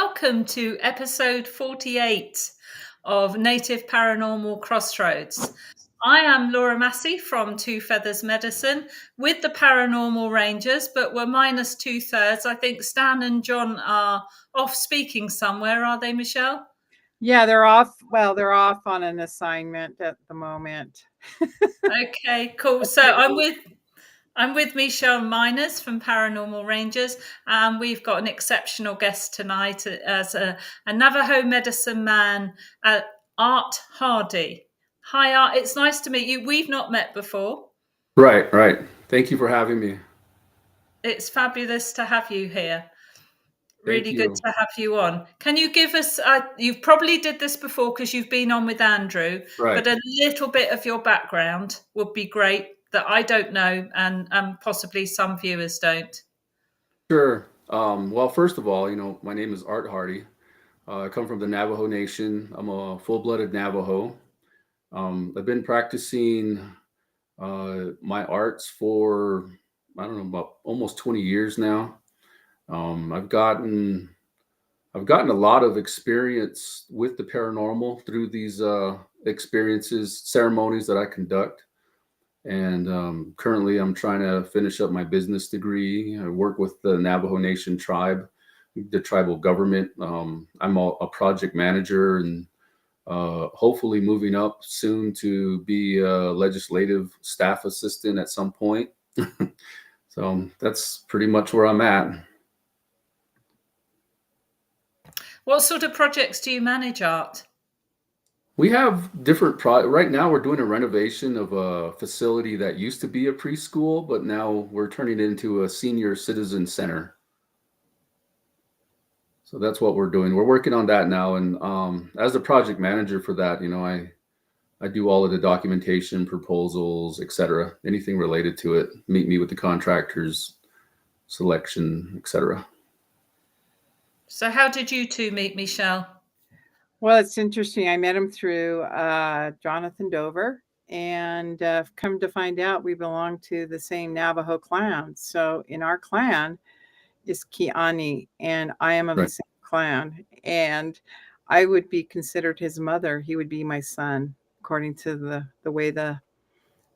welcome to episode 48 of Native Paranormal Crossroads. I am Laura Massey from Two Feathers Medicine with the Paranormal Rangers, but we're minus 2/3. I think Stan and John are off speaking somewhere, are they, Michelle? Yeah, they're off. Well, they're off on an assignment at the moment. Okay, cool. So I'm with Michelle Miners from Paranormal Rangers, and we've got an exceptional guest tonight as a Navajo medicine man, Art Hardy. Hi, Art. It's nice to meet you. We've not met before. Right. Thank you for having me. It's fabulous to have you here. Really Thank good you. to have you on. Can you give us, you've probably did this before because you've been on with Andrew, Right. but a little bit of your background would be great that I don't know and possibly some viewers don't. Sure. Well, first of all, my name is Art Hardy. I come from the Navajo Nation. I'm a full-blooded Navajo. I've been practicing my arts for, I don't know, about almost 20 years now. I've gotten a lot of experience with the paranormal through these experiences, ceremonies that I conduct. And currently, I'm trying to finish up my business degree. I work with the Navajo Nation tribe, the tribal government. I'm a project manager and hopefully moving up soon to be a legislative staff assistant at some point. So that's pretty much where I'm at. What sort of projects do you manage, Art? We have different right now we're doing a renovation of a facility that used to be a preschool, but now we're turning it into a senior citizen center. So that's what we're doing. We're working on that now. And as the project manager for that, I do all of the documentation, proposals, etc. Anything related to it. Meet me with the contractors, selection, etc. So how did you two meet, Michelle? Well, it's interesting. I met him through Jonathan Dover, and come to find out we belong to the same Navajo clan. So in our clan is Kiani, and I am of the same clan. And I would be considered his mother. He would be my son, according to the way the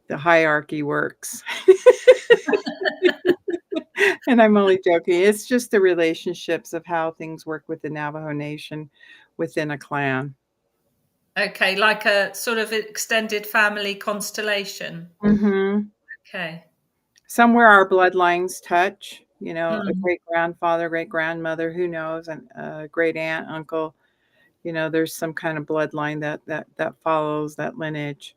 hierarchy works. And I'm only joking. It's just the relationships of how things work with the Navajo Nation within a clan. Okay, like a sort of extended family constellation. Mm-hmm. Okay. Somewhere our bloodlines touch, a great grandfather, great grandmother, who knows, and a great aunt, uncle. There's some kind of bloodline that follows that lineage.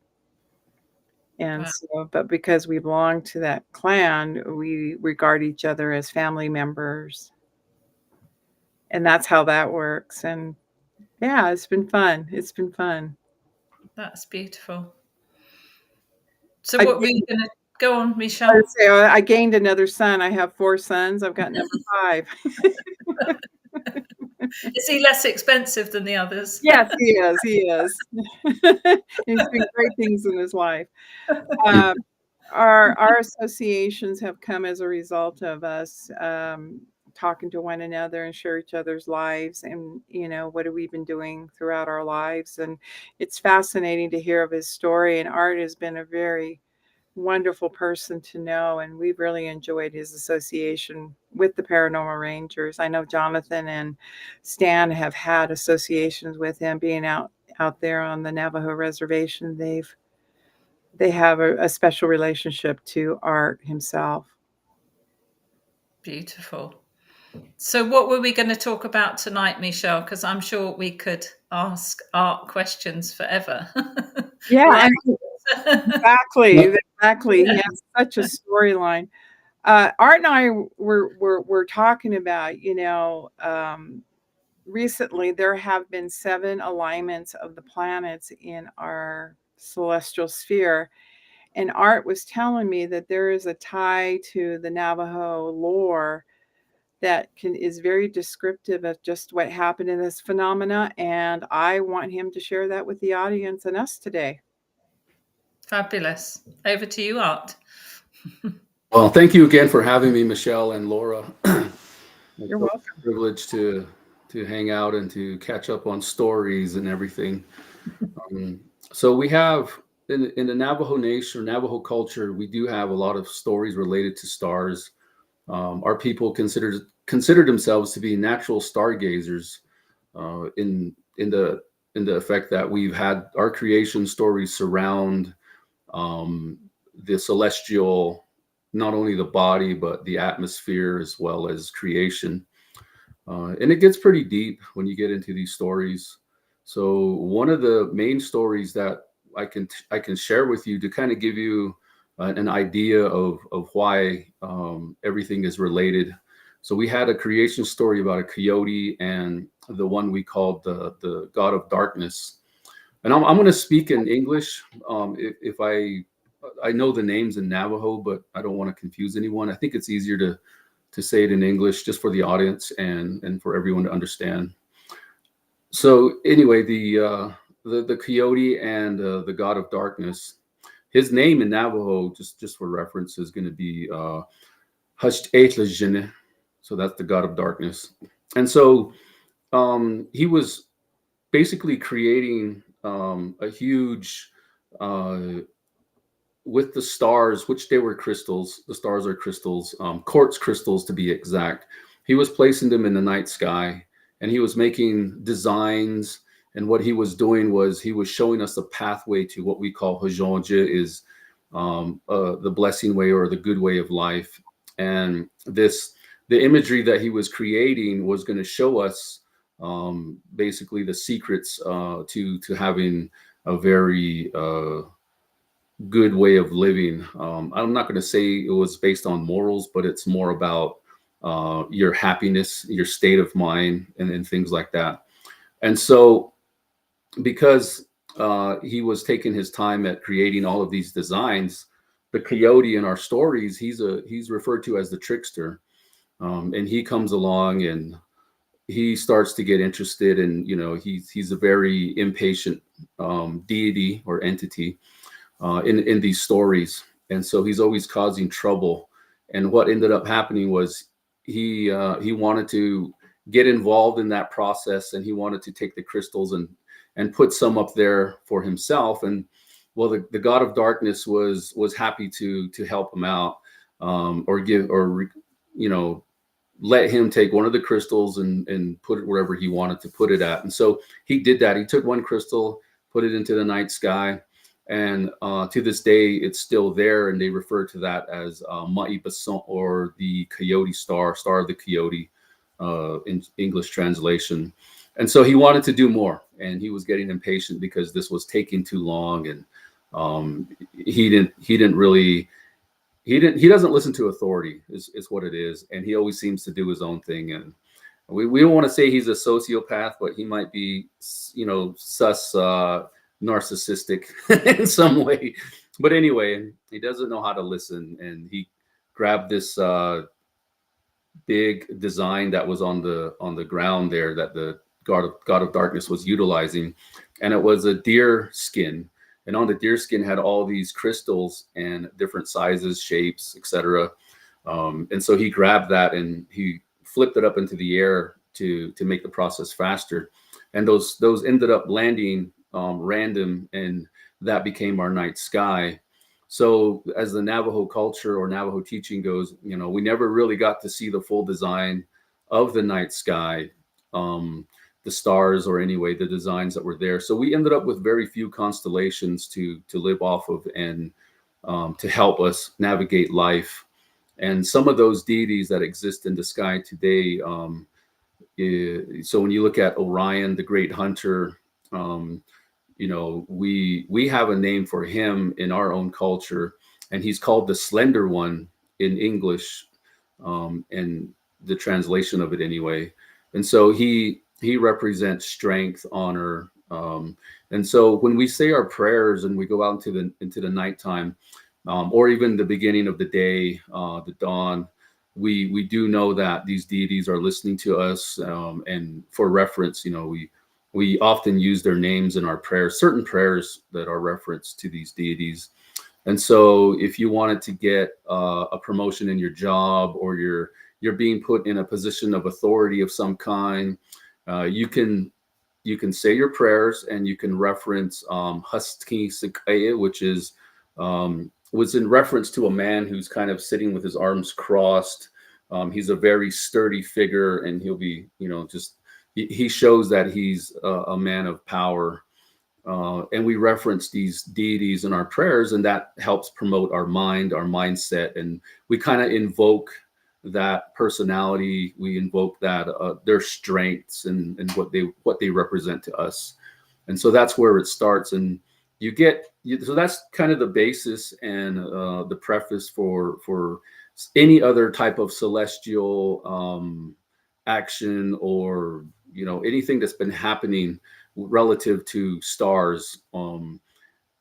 And so, but because we belong to that clan, we regard each other as family members. And that's how that works. And yeah, it's been fun. That's beautiful. So what were you going to go on, Michelle? I would say I gained another son. I have 4 sons. I've got number 5. Is he less expensive than the others? Yes, he is. He's doing great things in his life. Our associations have come as a result of us talking to one another and share each other's lives, and what have we been doing throughout our lives. And it's fascinating to hear of his story, and Art has been a very wonderful person to know, and we've really enjoyed his association with the Paranormal Rangers. I know Jonathan and Stan have had associations with him, being out there on the Navajo reservation. They have a special relationship to Art himself. Beautiful. So what were we going to talk about tonight, Michelle? Because I'm sure we could ask Art questions forever. Yeah, exactly. He has such a storyline. Art and I were talking about, recently there have been 7 alignments of the planets in our celestial sphere. And Art was telling me that there is a tie to the Navajo lore that is very descriptive of just what happened in this phenomena. And I want him to share that with the audience and us today. Fabulous. Over to you, Art. Well, thank you again for having me, Michelle and Laura. You're welcome. It's a privilege to to hang out and to catch up on stories and everything. Um, so we have in the Navajo Nation or Navajo culture, we do have a lot of stories related to stars. Our people consider themselves to be natural stargazers in the effect that we've had our creation stories surround the celestial, not only the body but the atmosphere as well as creation. And it gets pretty deep when you get into these stories. So one of the main stories that I can share with you to kind of give you an idea of why everything is related. So we had a creation story about a coyote and the one we called the god of darkness. And I'm going to speak in English. If I know the names in Navajo, but I don't want to confuse anyone. I think it's easier to say it in English just for the audience and for everyone to understand. So anyway, the coyote and the god of darkness, his name in Navajo, just for reference, is going to be Husht Aitlajine. So that's the god of darkness. And so he was basically creating a huge uh, with the stars, which they were crystals. The stars are crystals, quartz crystals to be exact. He was placing them in the night sky, and he was making designs. And what he was doing was he was showing us a pathway to what we call Hojonja, is the blessing way or the good way of life. And the imagery that he was creating was going to show us basically the secrets to having a very good way of living. I'm not going to say it was based on morals, but it's more about your happiness, your state of mind, and things like that. And so, because he was taking his time at creating all of these designs, the coyote in our stories, he's referred to as the trickster, and he comes along and he starts to get interested, and he's a very impatient deity or entity in these stories, and so he's always causing trouble. And what ended up happening was he wanted to get involved in that process, and he wanted to take the crystals and put some up there for himself. And well, the god of darkness was happy to help him out, or give or let him take one of the crystals and put it wherever he wanted to put it at. And so he did that. He took one crystal, put it into the night sky, and to this day, it's still there, and they refer to that as Ma'i Bason, or the coyote star of the coyote in English translation. And so he wanted to do more, and he was getting impatient because this was taking too long, and he doesn't listen to authority is what it is, and he always seems to do his own thing. And we don't want to say he's a sociopath, but he might be sus narcissistic in some way. But anyway, he doesn't know how to listen, and he grabbed this big design that was on the ground there that the god of darkness was utilizing, and it was a deer skin. And on the deer skin had all these crystals and different sizes, shapes, etc. And so he grabbed that and he flipped it up into the air to make the process faster. And those ended up landing random, and that became our night sky. So as the Navajo culture or Navajo teaching goes, we never really got to see the full design of the night sky, the stars, or anyway, the designs that were there. So we ended up with very few constellations to live off of and to help us navigate life. And some of those deities that exist in the sky today, so when you look at Orion, the great hunter, we have a name for him in our own culture, and he's called the Slender One in English, and the translation of it anyway. And so he represents strength, honor, and so when we say our prayers and we go out into the nighttime, or even the beginning of the day, the dawn, we do know that these deities are listening to us, and for reference, we often use their names in our prayers, certain prayers that are referenced to these deities. And so if you wanted to get a promotion in your job, or you're being put in a position of authority of some kind, You can say your prayers, and you can reference Husky Sikaya, which was in reference to a man who's kind of sitting with his arms crossed. He's a very sturdy figure, and he'll be, just he shows that he's a man of power. And we reference these deities in our prayers, and that helps promote our mind, our mindset, and we kind of invoke that personality. We invoke that their strengths and what they represent to us, and so that's where it starts. And so that's kind of the basis and the preface for any other type of celestial action, or anything that's been happening relative to stars. And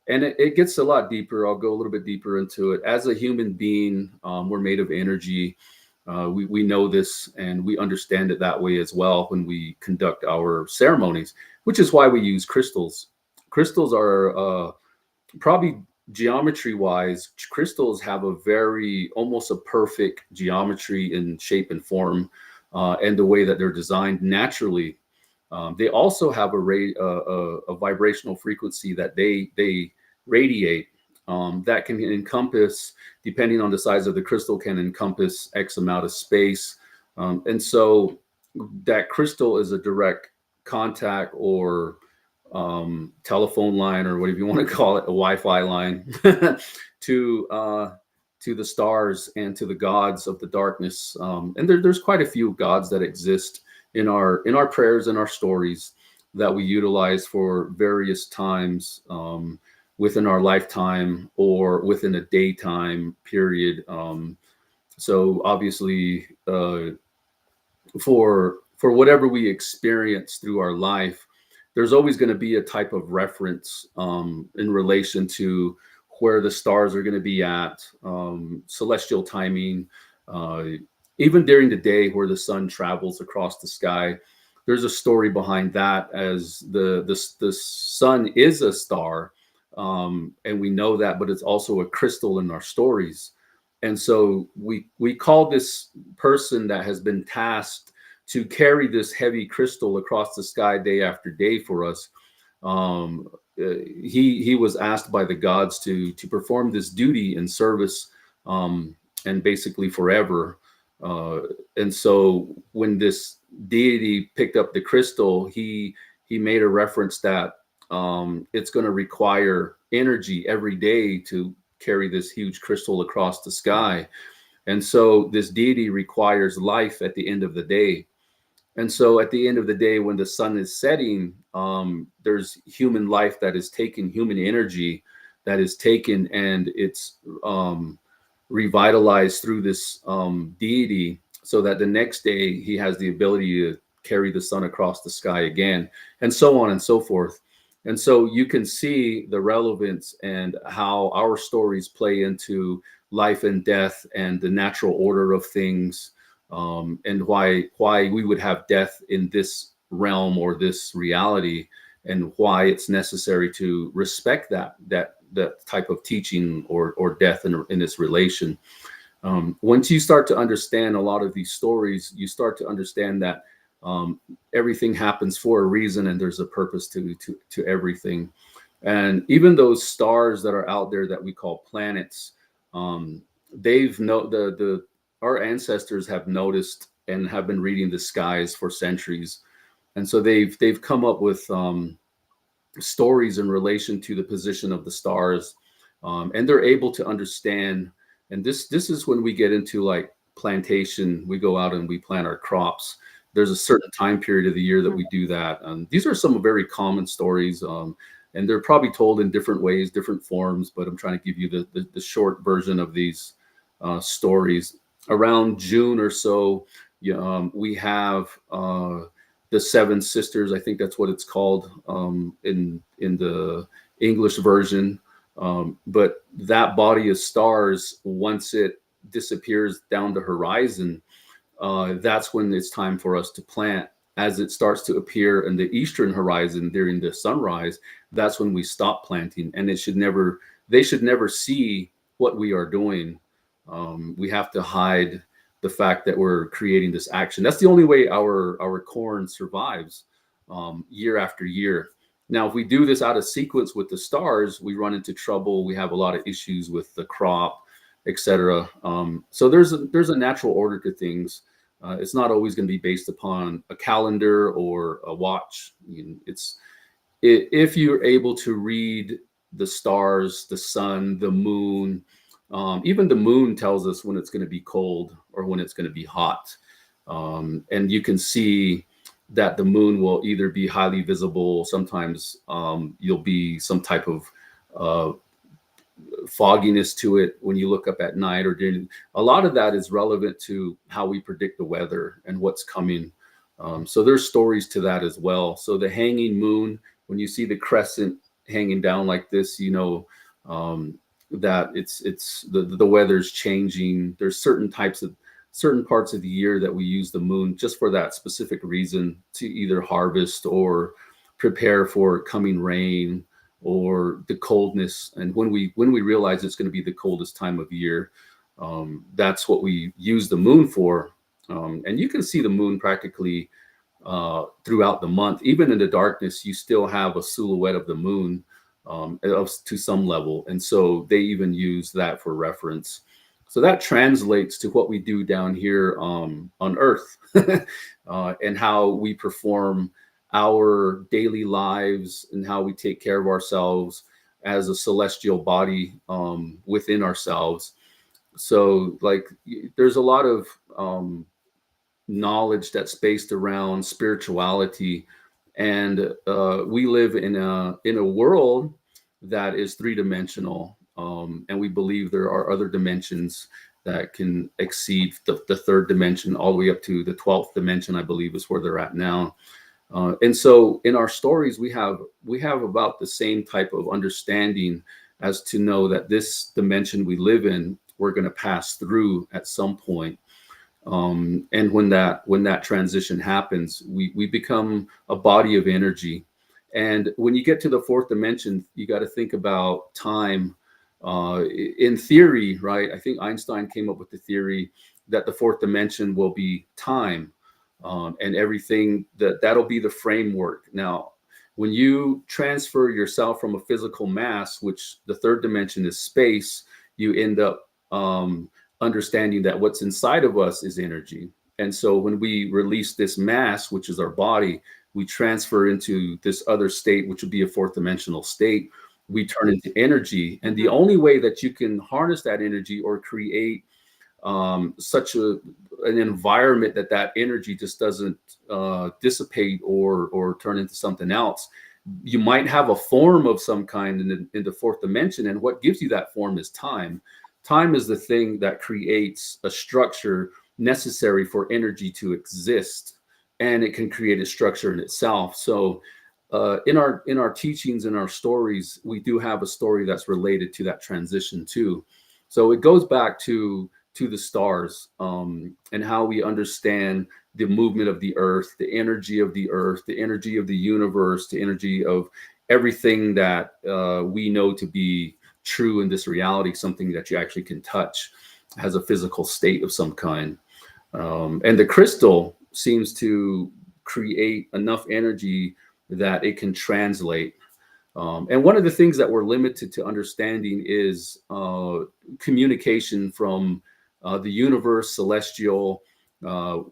it gets a lot deeper. I'll go a little bit deeper into it. As a human being, we're made of energy. We know this, and we understand it that way as well when we conduct our ceremonies, which is why we use crystals. Crystals are probably geometry wise, crystals have a almost a perfect geometry in shape and form, and the way that they're designed naturally. They also have a vibrational frequency that they radiate, that can encompass, depending on the size of the crystal, can encompass X amount of space. And so that crystal is a direct contact, or telephone line, or whatever you want to call it, a Wi-Fi line, to the stars and to the gods of the darkness. And there's quite a few gods that exist in our prayers and our stories that we utilize for various times within our lifetime or within a daytime period. So obviously, for whatever we experience through our life, there's always going to be a type of reference in relation to where the stars are going to be at, celestial timing. Even during the day, where the sun travels across the sky, there's a story behind that, as the sun is a star, and we know that, but it's also a crystal in our stories. And so we call this person that has been tasked to carry this heavy crystal across the sky day after day for us. He was asked by the gods to perform this duty in service, and basically forever. And so when this deity picked up the crystal, he made a reference that it's going to require energy every day to carry this huge crystal across the sky. And so this deity requires life at the end of the day. And so at the end of the day, when the sun is setting, there's human life that is taken, human energy that is taken, and it's revitalized through this deity, so that the next day he has the ability to carry the sun across the sky again, and so on and so forth. And so you can see the relevance and how our stories play into life and death and the natural order of things, and why we would have death in this realm or this reality, and why it's necessary to respect that type of teaching or death in this relation. Once you start to understand a lot of these stories, you start to understand that everything happens for a reason, and there's a purpose to everything. And even those stars that are out there that we call planets, our ancestors have noticed and have been reading the skies for centuries, and so they've come up with stories in relation to the position of the stars, and they're able to understand. And this is when we get into like plantation. We go out and we plant our crops. There's a certain time period of the year that we do that. These are some very common stories, and they're probably told in different ways, different forms, but I'm trying to give you the short version of these stories. Around June or so, we have the Seven Sisters. I think that's what it's called in the English version. But that body of stars, once it disappears down the horizon, that's when it's time for us to plant. As it starts to appear in the eastern horizon during the sunrise, that's when we stop planting, and they should never see what we are doing. We have to hide the fact that we're creating this action. That's the only way our corn survives year after year. Now, if we do this out of sequence with the stars, we run into trouble. We have a lot of issues with the crop, etc. So there's a natural order to things. It's not always going to be based upon a calendar or a watch. If you're able to read the stars, the sun, the moon, even the moon tells us when it's going to be cold or when it's going to be hot. And you can see that the moon will either be highly visible. Sometimes you'll be some type of fogginess to it when you look up at night or during. A lot of that is relevant to how we predict the weather and what's coming. So there's stories to that as well. So the hanging moon, when you see the crescent hanging down like this, you know that it's the weather's changing. There's certain parts of the year that we use the moon just for that specific reason, to either harvest or prepare for coming rain or the coldness. And when we realize it's going to be the coldest time of year, that's what we use the moon for. And you can see the moon practically throughout the month. Even in the darkness, you still have a silhouette of the moon to some level. And so they even use that for reference. So that translates to what we do down here on Earth and how we perform our daily lives and how we take care of ourselves as a celestial body within ourselves. So like there's a lot of knowledge that's based around spirituality, and we live in a world that is three-dimensional, and we believe there are other dimensions that can exceed the third dimension all the way up to the 12th dimension, I believe is where they're at now. And so in our stories, we have about the same type of understanding as to know that this dimension we live in, we're going to pass through at some point. And when that transition happens, we become a body of energy. And when you get to the fourth dimension, you got to think about time. In theory, right? I think Einstein came up with the theory that the fourth dimension will be time, and everything that'll be the framework. Now, when you transfer yourself from a physical mass, which the third dimension is space, you end up understanding that what's inside of us is energy. And so when we release this mass, which is our body, we transfer into this other state, which would be a fourth dimensional state. We turn into energy. And the only way that you can harness that energy or create such an environment that energy just doesn't dissipate or turn into something else. You might have a form of some kind in the fourth dimension. And what gives you that form is time. Time is the thing that creates a structure necessary for energy to exist, and it can create a structure in itself. So in our teachings, in our stories, we do have a story that's related to that transition too. So it goes back to the stars, and how we understand the movement of the earth, the energy of the earth, the energy of the universe, the energy of everything that we know to be true in this reality, something that you actually can touch, has a physical state of some kind. And the crystal seems to create enough energy that it can translate. And one of the things that we're limited to understanding is communication from the universe, celestial.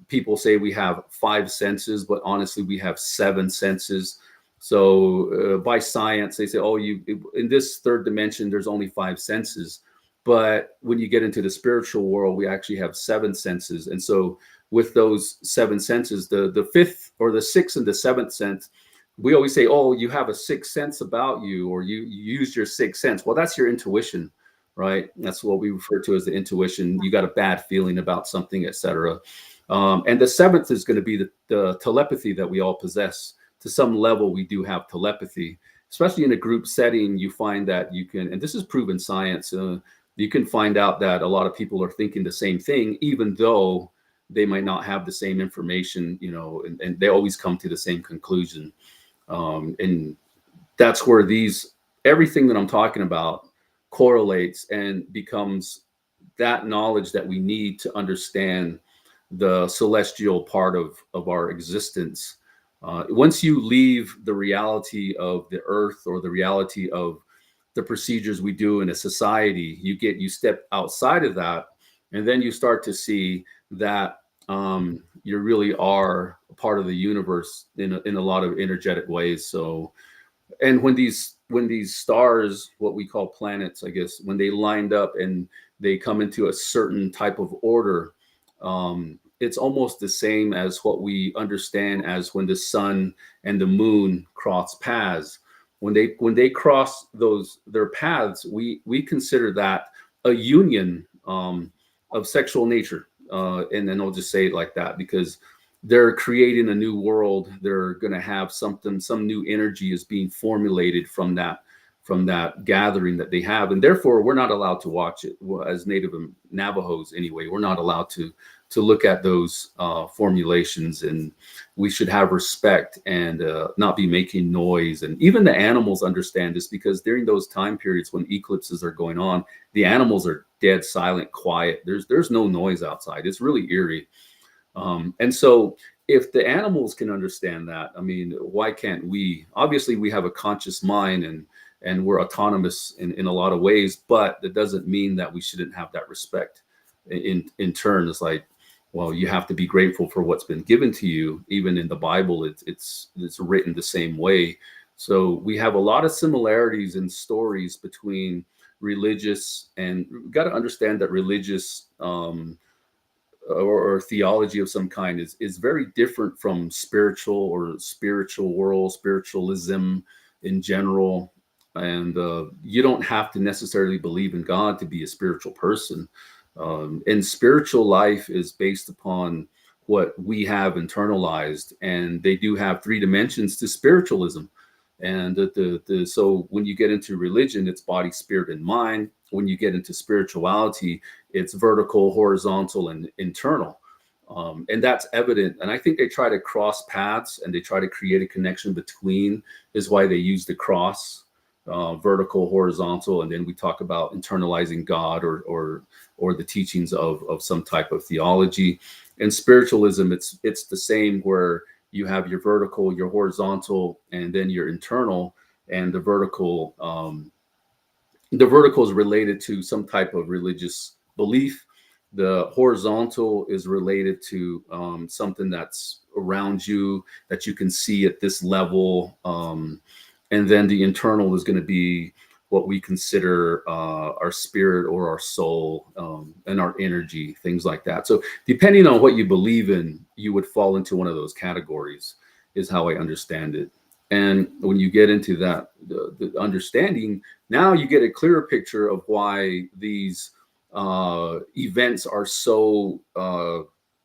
People say we have 5 senses, but honestly, we have 7 senses. So by science, they say, oh, in this third dimension, there's only 5 senses. But when you get into the spiritual world, we actually have 7 senses. And so with those 7 senses, the fifth or the sixth and the seventh sense, we always say, oh, you have a sixth sense about you, or you used your sixth sense. Well, that's your intuition, right? That's what we refer to as the intuition. You got a bad feeling about something, etc. And the seventh is going to be the telepathy that we all possess. To some level, we do have telepathy, especially in a group setting. You find that you can, and this is proven science, you can find out that a lot of people are thinking the same thing, even though they might not have the same information, and they always come to the same conclusion. And that's where everything that I'm talking about correlates and becomes that knowledge that we need to understand the celestial part of our existence. Once you leave the reality of the earth or the reality of the procedures we do in a society, you step outside of that, and then you start to see that you really are a part of the universe in a lot of energetic ways. So, and when these stars, what we call planets, I guess, when they lined up and they come into a certain type of order, it's almost the same as what we understand as when the sun and the moon cross paths. When they cross their paths, we consider that a union of sexual nature. And then I'll just say it like that because they're creating a new world. They're going to have something, some new energy is being formulated from that gathering that they have, and therefore we're not allowed to watch it. Well, as Native Navajos, anyway, we're not allowed to look at those formulations, and we should have respect and not be making noise. And even the animals understand this because during those time periods when eclipses are going on, the animals are dead silent, quiet. There's no noise outside. It's really eerie. And so if the animals can understand that, I mean, why can't we? Obviously, we have a conscious mind and we're autonomous in a lot of ways, but that doesn't mean that we shouldn't have that respect in turn. It's like, well, you have to be grateful for what's been given to you. Even in the Bible, it's written the same way. So we have a lot of similarities in stories between religious, and we've got to understand that religious or theology of some kind is very different from spiritual or spiritual world, spiritualism in general. And you don't have to necessarily believe in God to be a spiritual person. And spiritual life is based upon what we have internalized, and they do have three dimensions to spiritualism. And so when you get into religion, it's body, spirit, and mind. When you get into spirituality, it's vertical, horizontal, and internal. And that's evident. And I think they try to cross paths and they try to create a connection between, is why they use the cross, vertical, horizontal. And then we talk about internalizing God or the teachings of some type of theology. In spiritualism, it's the same, where you have your vertical, your horizontal, and then your internal. And the vertical is related to some type of religious belief. The horizontal is related to something that's around you that you can see at this level. And then the internal is going to be what we consider our spirit or our soul, and our energy, things like that. So depending on what you believe in, you would fall into one of those categories, is how I understand it. And when you get into that, the understanding, now you get a clearer picture of why these events are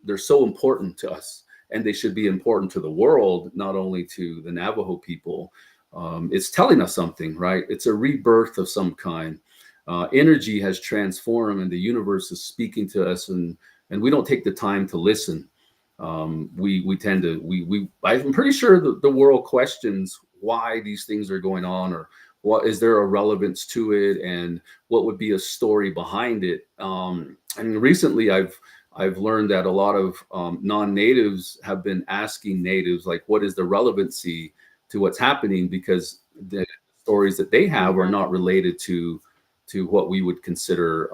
they're so important to us, and they should be important to the world, not only to the Navajo people. It's telling us something, right? It's a rebirth of some kind. Energy has transformed, and the universe is speaking to us, and we don't take the time to listen. We tend to I'm pretty sure the world questions why these things are going on, or what is there a relevance to it, and what would be a story behind it. And recently I've learned that a lot of non-natives have been asking natives, like, what is the relevancy to what's happening, because the stories that they have are not related to what we would consider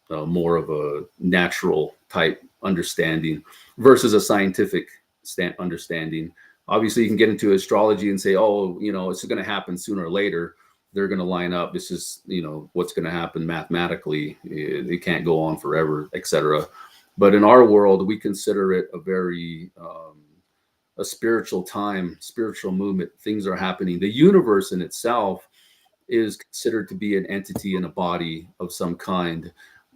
more of a natural type understanding versus a scientific understanding. Obviously, you can get into astrology and say, oh, it's going to happen sooner or later. They're going to line up. This is, what's going to happen mathematically. It can't go on forever, etc. But in our world, we consider it a very a spiritual time, spiritual movement. Things are happening. The universe in itself is considered to be an entity in a body of some kind.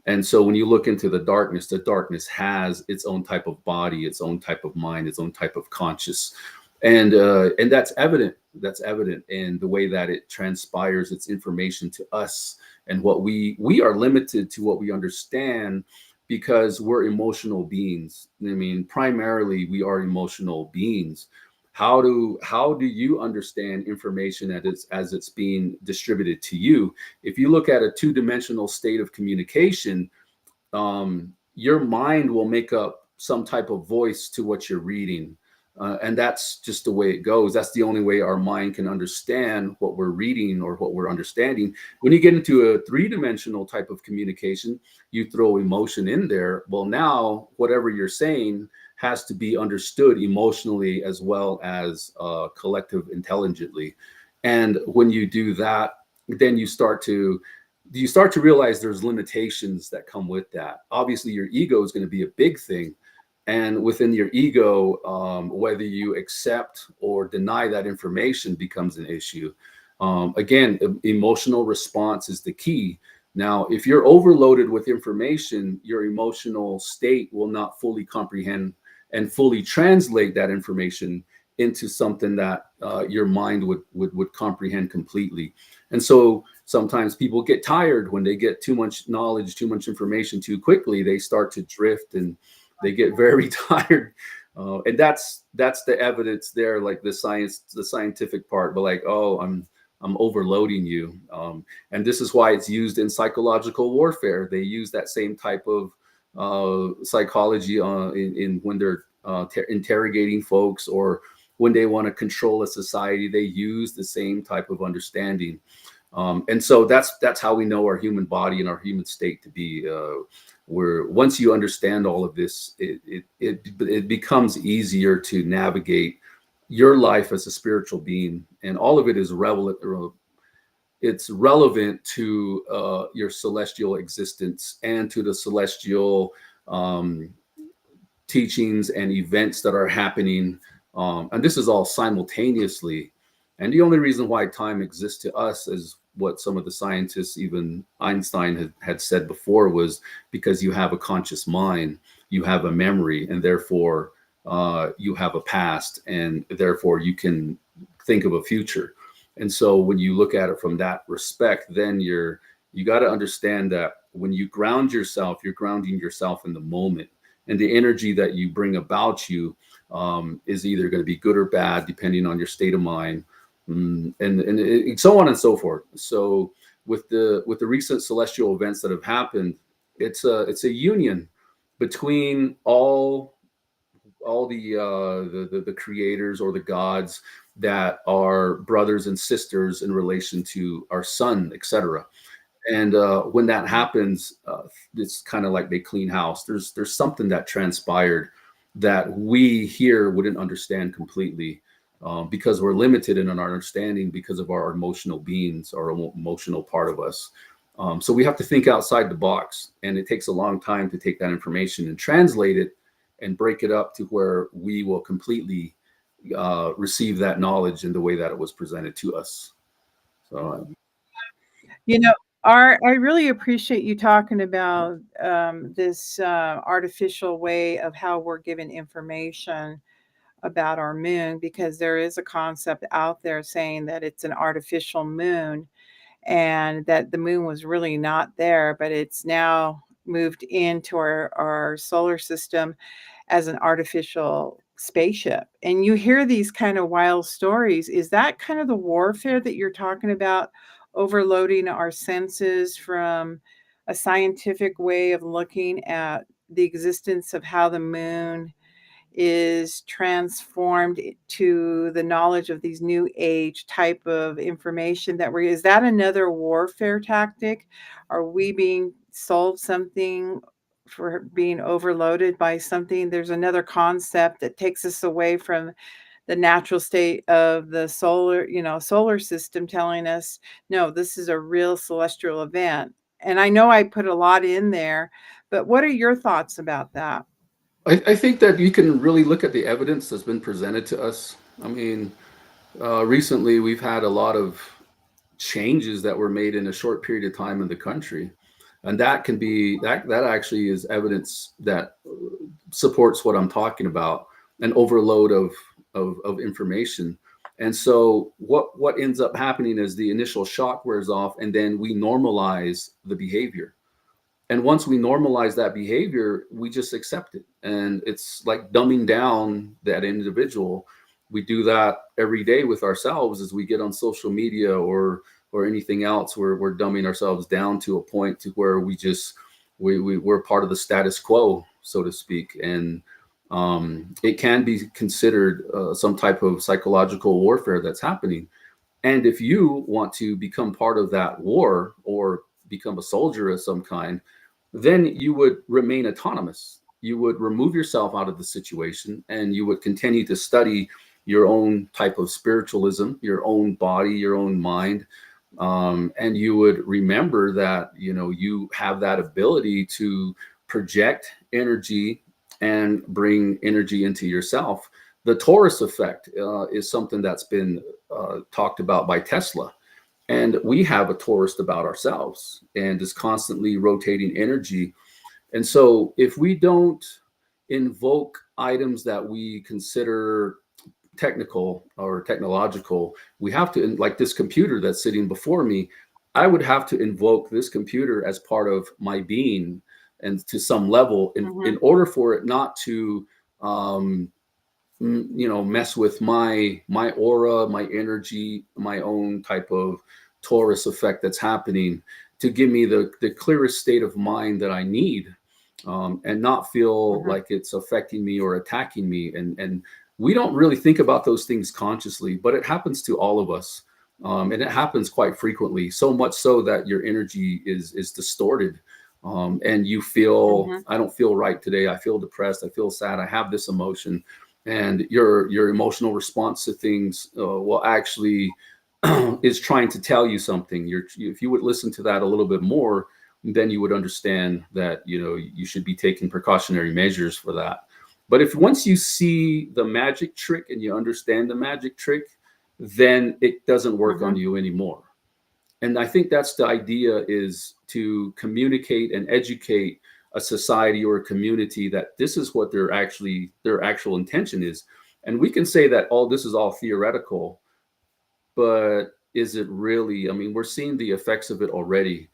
And so when you look into the darkness has its own type of body, its own type of mind, its own type of conscious. And that's evident. That's evident in the way that it transpires its information to us. And what we are limited to what we understand, because we're emotional beings. I mean, primarily we are emotional beings. How do you understand information as it's being distributed to you? If you look at a two-dimensional state of communication, your mind will make up some type of voice to what you're reading. And that's just the way it goes. That's the only way our mind can understand what we're reading or what we're understanding. When you get into a three-dimensional type of communication, you throw emotion in there. Well, now whatever you're saying has to be understood emotionally as well as collective intelligently. And when you do that, then you start to realize there's limitations that come with that. Obviously, your ego is going to be a big thing. And within your ego, whether you accept or deny that information becomes an issue. Again, emotional response is the key. Now, if you're overloaded with information, your emotional state will not fully comprehend and fully translate that information into something that your mind would comprehend completely. And so sometimes people get tired when they get too much knowledge, too much information too quickly. They start to drift and they get very tired. And that's the evidence there, like the scientific part, but like, oh, I'm overloading you. And this is why it's used in psychological warfare. They use that same type of psychology in when they're interrogating folks, or when they want to control a society, they use the same type of understanding. And so that's how we know our human body and our human state to be. Where once you understand all of this, it becomes easier to navigate your life as a spiritual being, and all of it is relevant. It's relevant to your celestial existence and to the celestial teachings and events that are happening. And this is all simultaneously. And the only reason why time exists to us, is what some of the scientists, even Einstein had said before, was because you have a conscious mind, you have a memory, and therefore you have a past, and therefore you can think of a future. And so when you look at it from that respect, then you got to understand that when you ground yourself, you're grounding yourself in the moment, and the energy that you bring about you is either going to be good or bad, depending on your state of mind, and so on and so forth. So with the recent celestial events that have happened, it's a union between all the creators or the gods that are brothers and sisters in relation to our sun, etc. And when that happens, it's kind of like they clean house. There's something that transpired that we here wouldn't understand completely, because we're limited in our understanding because of our emotional beings, our emotional part of us. So we have to think outside the box, and it takes a long time to take that information and translate it and break it up to where we will completely receive that knowledge in the way that it was presented to us. So You know, Art, I really appreciate you talking about this artificial way of how we're given information about our moon, because there is a concept out there saying that it's an artificial moon, and that the moon was really not there, but it's now moved into our solar system as an artificial spaceship. And you hear these kind of wild stories. Is that kind of the warfare that you're talking about, overloading our senses from a scientific way of looking at the existence of how the moon is transformed to the knowledge of these new age type of information that is that another warfare tactic? Are we being sold something for being overloaded by something? There's another concept that takes us away from the natural state of the solar system, telling us, no, this is a real celestial event. And I know I put a lot in there, but what are your thoughts about that? I think that you can really look at the evidence that's been presented to us. I mean, recently we've had a lot of changes that were made in a short period of time in the country, and that can be that actually is evidence that supports what I'm talking about, an overload of information. And so what ends up happening is the initial shock wears off, and then we normalize the behavior. And once we normalize that behavior, we just accept it. And it's like dumbing down that individual. We do that every day with ourselves as we get on social media or anything else, where we're dumbing ourselves down to a point to where we're part of the status quo. so to speak, and it can be considered some type of psychological warfare that's happening. And if you want to become part of that war or become a soldier of some kind, then you would remain autonomous. You would remove yourself out of the situation and you would continue to study your own type of spiritualism, your own body, your own mind. And you would remember that, you have that ability to project energy and bring energy into yourself. The Taurus effect is something that's been talked about by Tesla. And we have a Taurus about ourselves and is constantly rotating energy. And so if we don't invoke items that we consider technical or technological, we have to, like this computer that's sitting before me, I would have to invoke this computer as part of my being and to some level in order for it not to mess with my aura, my energy, my own type of Taurus effect that's happening, to give me the clearest state of mind that I need, and not feel like it's affecting me or attacking me. And we don't really think about those things consciously, but it happens to all of us. And it happens quite frequently, so much so that your energy is distorted. And you feel, I don't feel right today. I feel depressed. I feel sad. I have this emotion. And your emotional response to things will actually is trying to tell you something. If you would listen to that a little bit more, then you would understand that you should be taking precautionary measures for that. But if once you see the magic trick and you understand the magic trick, then it doesn't work on you anymore. And I think that's the idea, is to communicate and educate a society or a community that this is what their actual intention is. And we can say that, oh, this is all theoretical, but is it really? I mean, we're seeing the effects of it already.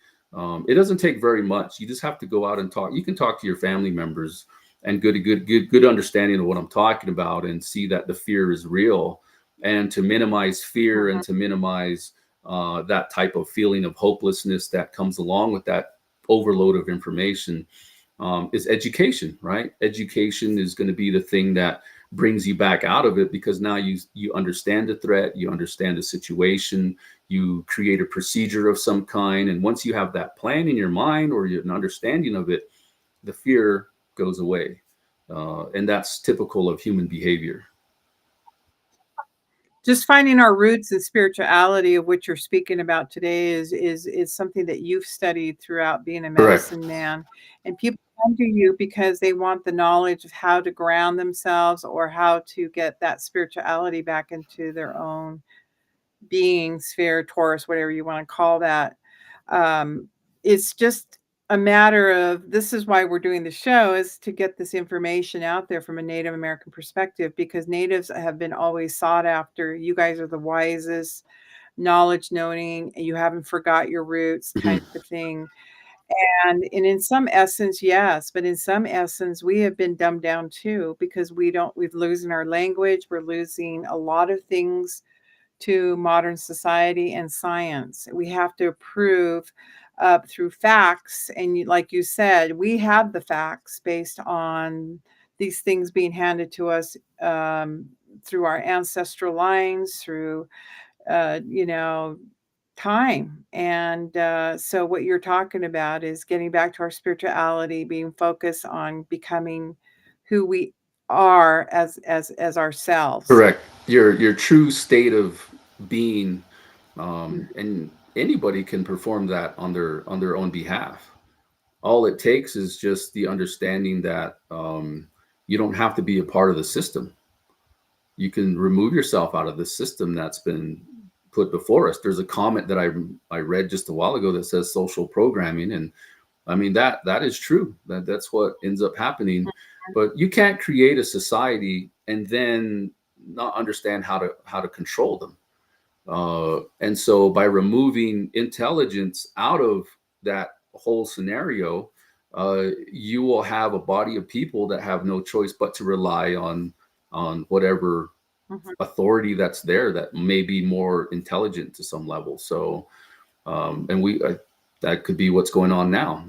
It doesn't take very much. You just have to go out and talk. You can talk to your family members and good understanding of what I'm talking about, and see that the fear is real, and to minimize fear and to minimize that type of feeling of hopelessness that comes along with that overload of information, is education, right? Education is going to be the thing that brings you back out of it, because now you understand the threat, you understand the situation, you create a procedure of some kind. And once you have that plan in your mind or an understanding of it, the fear goes away. And that's typical of human behavior. Just finding our roots in spirituality, of which you're speaking about today, is something that you've studied throughout being a medicine man. And people come to you because they want the knowledge of how to ground themselves, or how to get that spirituality back into their own being sphere, Taurus, whatever you want to call that. It's just a matter of, this is why we're doing the show, is to get this information out there from a Native American perspective, because natives have been always sought after. You guys are the wisest, knowledge knowing, you haven't forgot your roots type of thing. And in some essence, yes, but in some essence, we have been dumbed down too, because we're losing our language. We're losing a lot of things to modern society and science. We have to prove through facts. And like you said, we have the facts based on these things being handed to us through our ancestral lines, through, time. And so what you're talking about is getting back to our spirituality, being focused on becoming who we are as ourselves. Correct. Your true state of being, and anybody can perform that on their own behalf. All it takes is just the understanding that you don't have to be a part of the system. You can remove yourself out of the system that's been put before us. There's a comment that I read just a while ago that says social programming, and I mean that is true. That's what ends up happening. But you can't create a society and then not understand how to control them. And so by removing intelligence out of that whole scenario, you will have a body of people that have no choice but to rely on whatever authority that's there, that may be more intelligent to some level. So, and That could be what's going on now.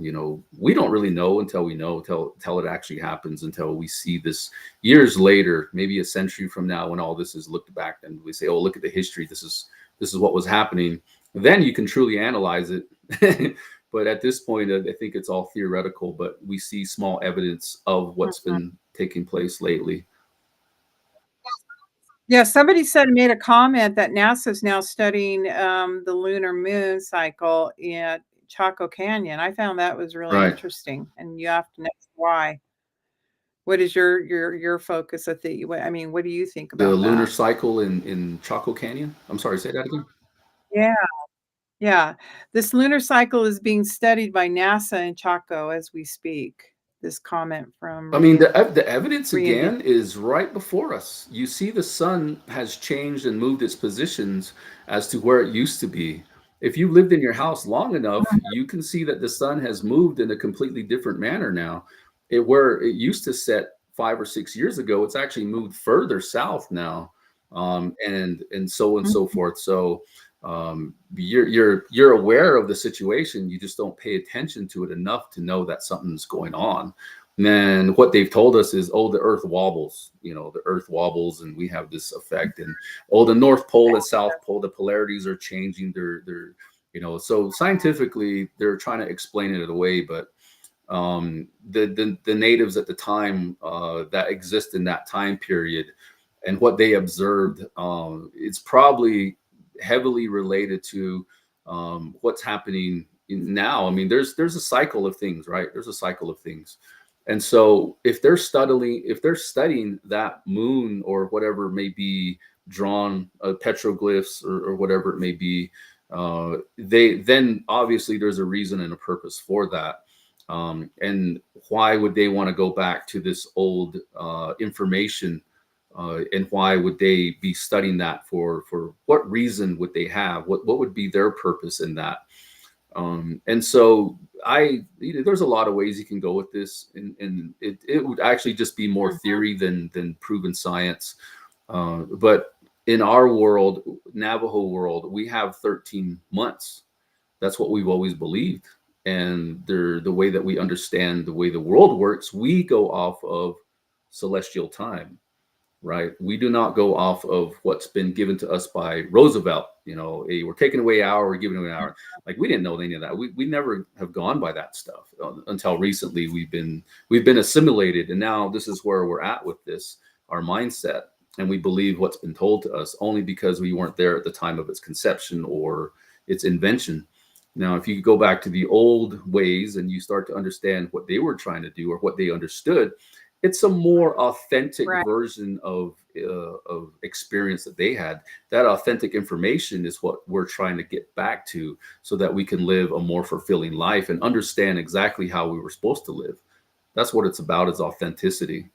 We don't really know until we know, till it actually happens, until we see this years later, maybe a century from now, when all this is looked back and we say, oh, look at the history. This is what was happening. Then you can truly analyze it. But at this point, I think it's all theoretical, but we see small evidence of what's been taking place lately. Yeah, somebody made a comment that NASA's now studying the lunar moon cycle in Chaco Canyon. I found that was really Right. interesting, and you have to know why. What is your focus of the? I mean, what do you think The about lunar that? cycle in Chaco Canyon. I'm sorry, say that again. Yeah, yeah. This lunar cycle is being studied by NASA in Chaco as we speak. This comment from I mean, the evidence Reinvent. again is right before us. You see, the sun has changed and moved its positions as to where it used to be. If you lived in your house long enough, you can see that the sun has moved in a completely different manner now. Where it used to set 5 or 6 years ago, it's actually moved further south now, and so on and so forth. So you're aware of the situation. You just don't pay attention to it enough to know that something's going on. And what they've told us is, oh, the earth wobbles, the earth wobbles and we have this effect. And oh, the North Pole and South Pole, the polarities are changing. So scientifically they're trying to explain it away. But the natives at the time that exist in that time period and what they observed, it's probably heavily related to what's happening now. I mean, there's a cycle of things, right? There's a cycle of things. And so if they're studying that moon or whatever may be drawn, petroglyphs or whatever it may be, then obviously there's a reason and a purpose for that. And why would they want to go back to this old information? And why would they be studying that? For what reason would they have? What would be their purpose in that? And so there's a lot of ways you can go with this, and it would actually just be more theory than proven science. But in our world, Navajo world, we have 13 months. That's what we've always believed. And the way that we understand the way the world works, we go off of celestial time, right? We do not go off of what's been given to us by Roosevelt. Hey, we're taking away an hour, we're giving away an hour. Like, we didn't know any of that. We never have gone by that stuff until recently. We've been assimilated, and now this is where we're at with this, our mindset, and we believe what's been told to us only because we weren't there at the time of its conception or its invention. Now, if you go back to the old ways and you start to understand what they were trying to do or what they understood, it's a more authentic version of experience that they had. That authentic information is what we're trying to get back to, so that we can live a more fulfilling life and understand exactly how we were supposed to live. That's what it's about, is authenticity.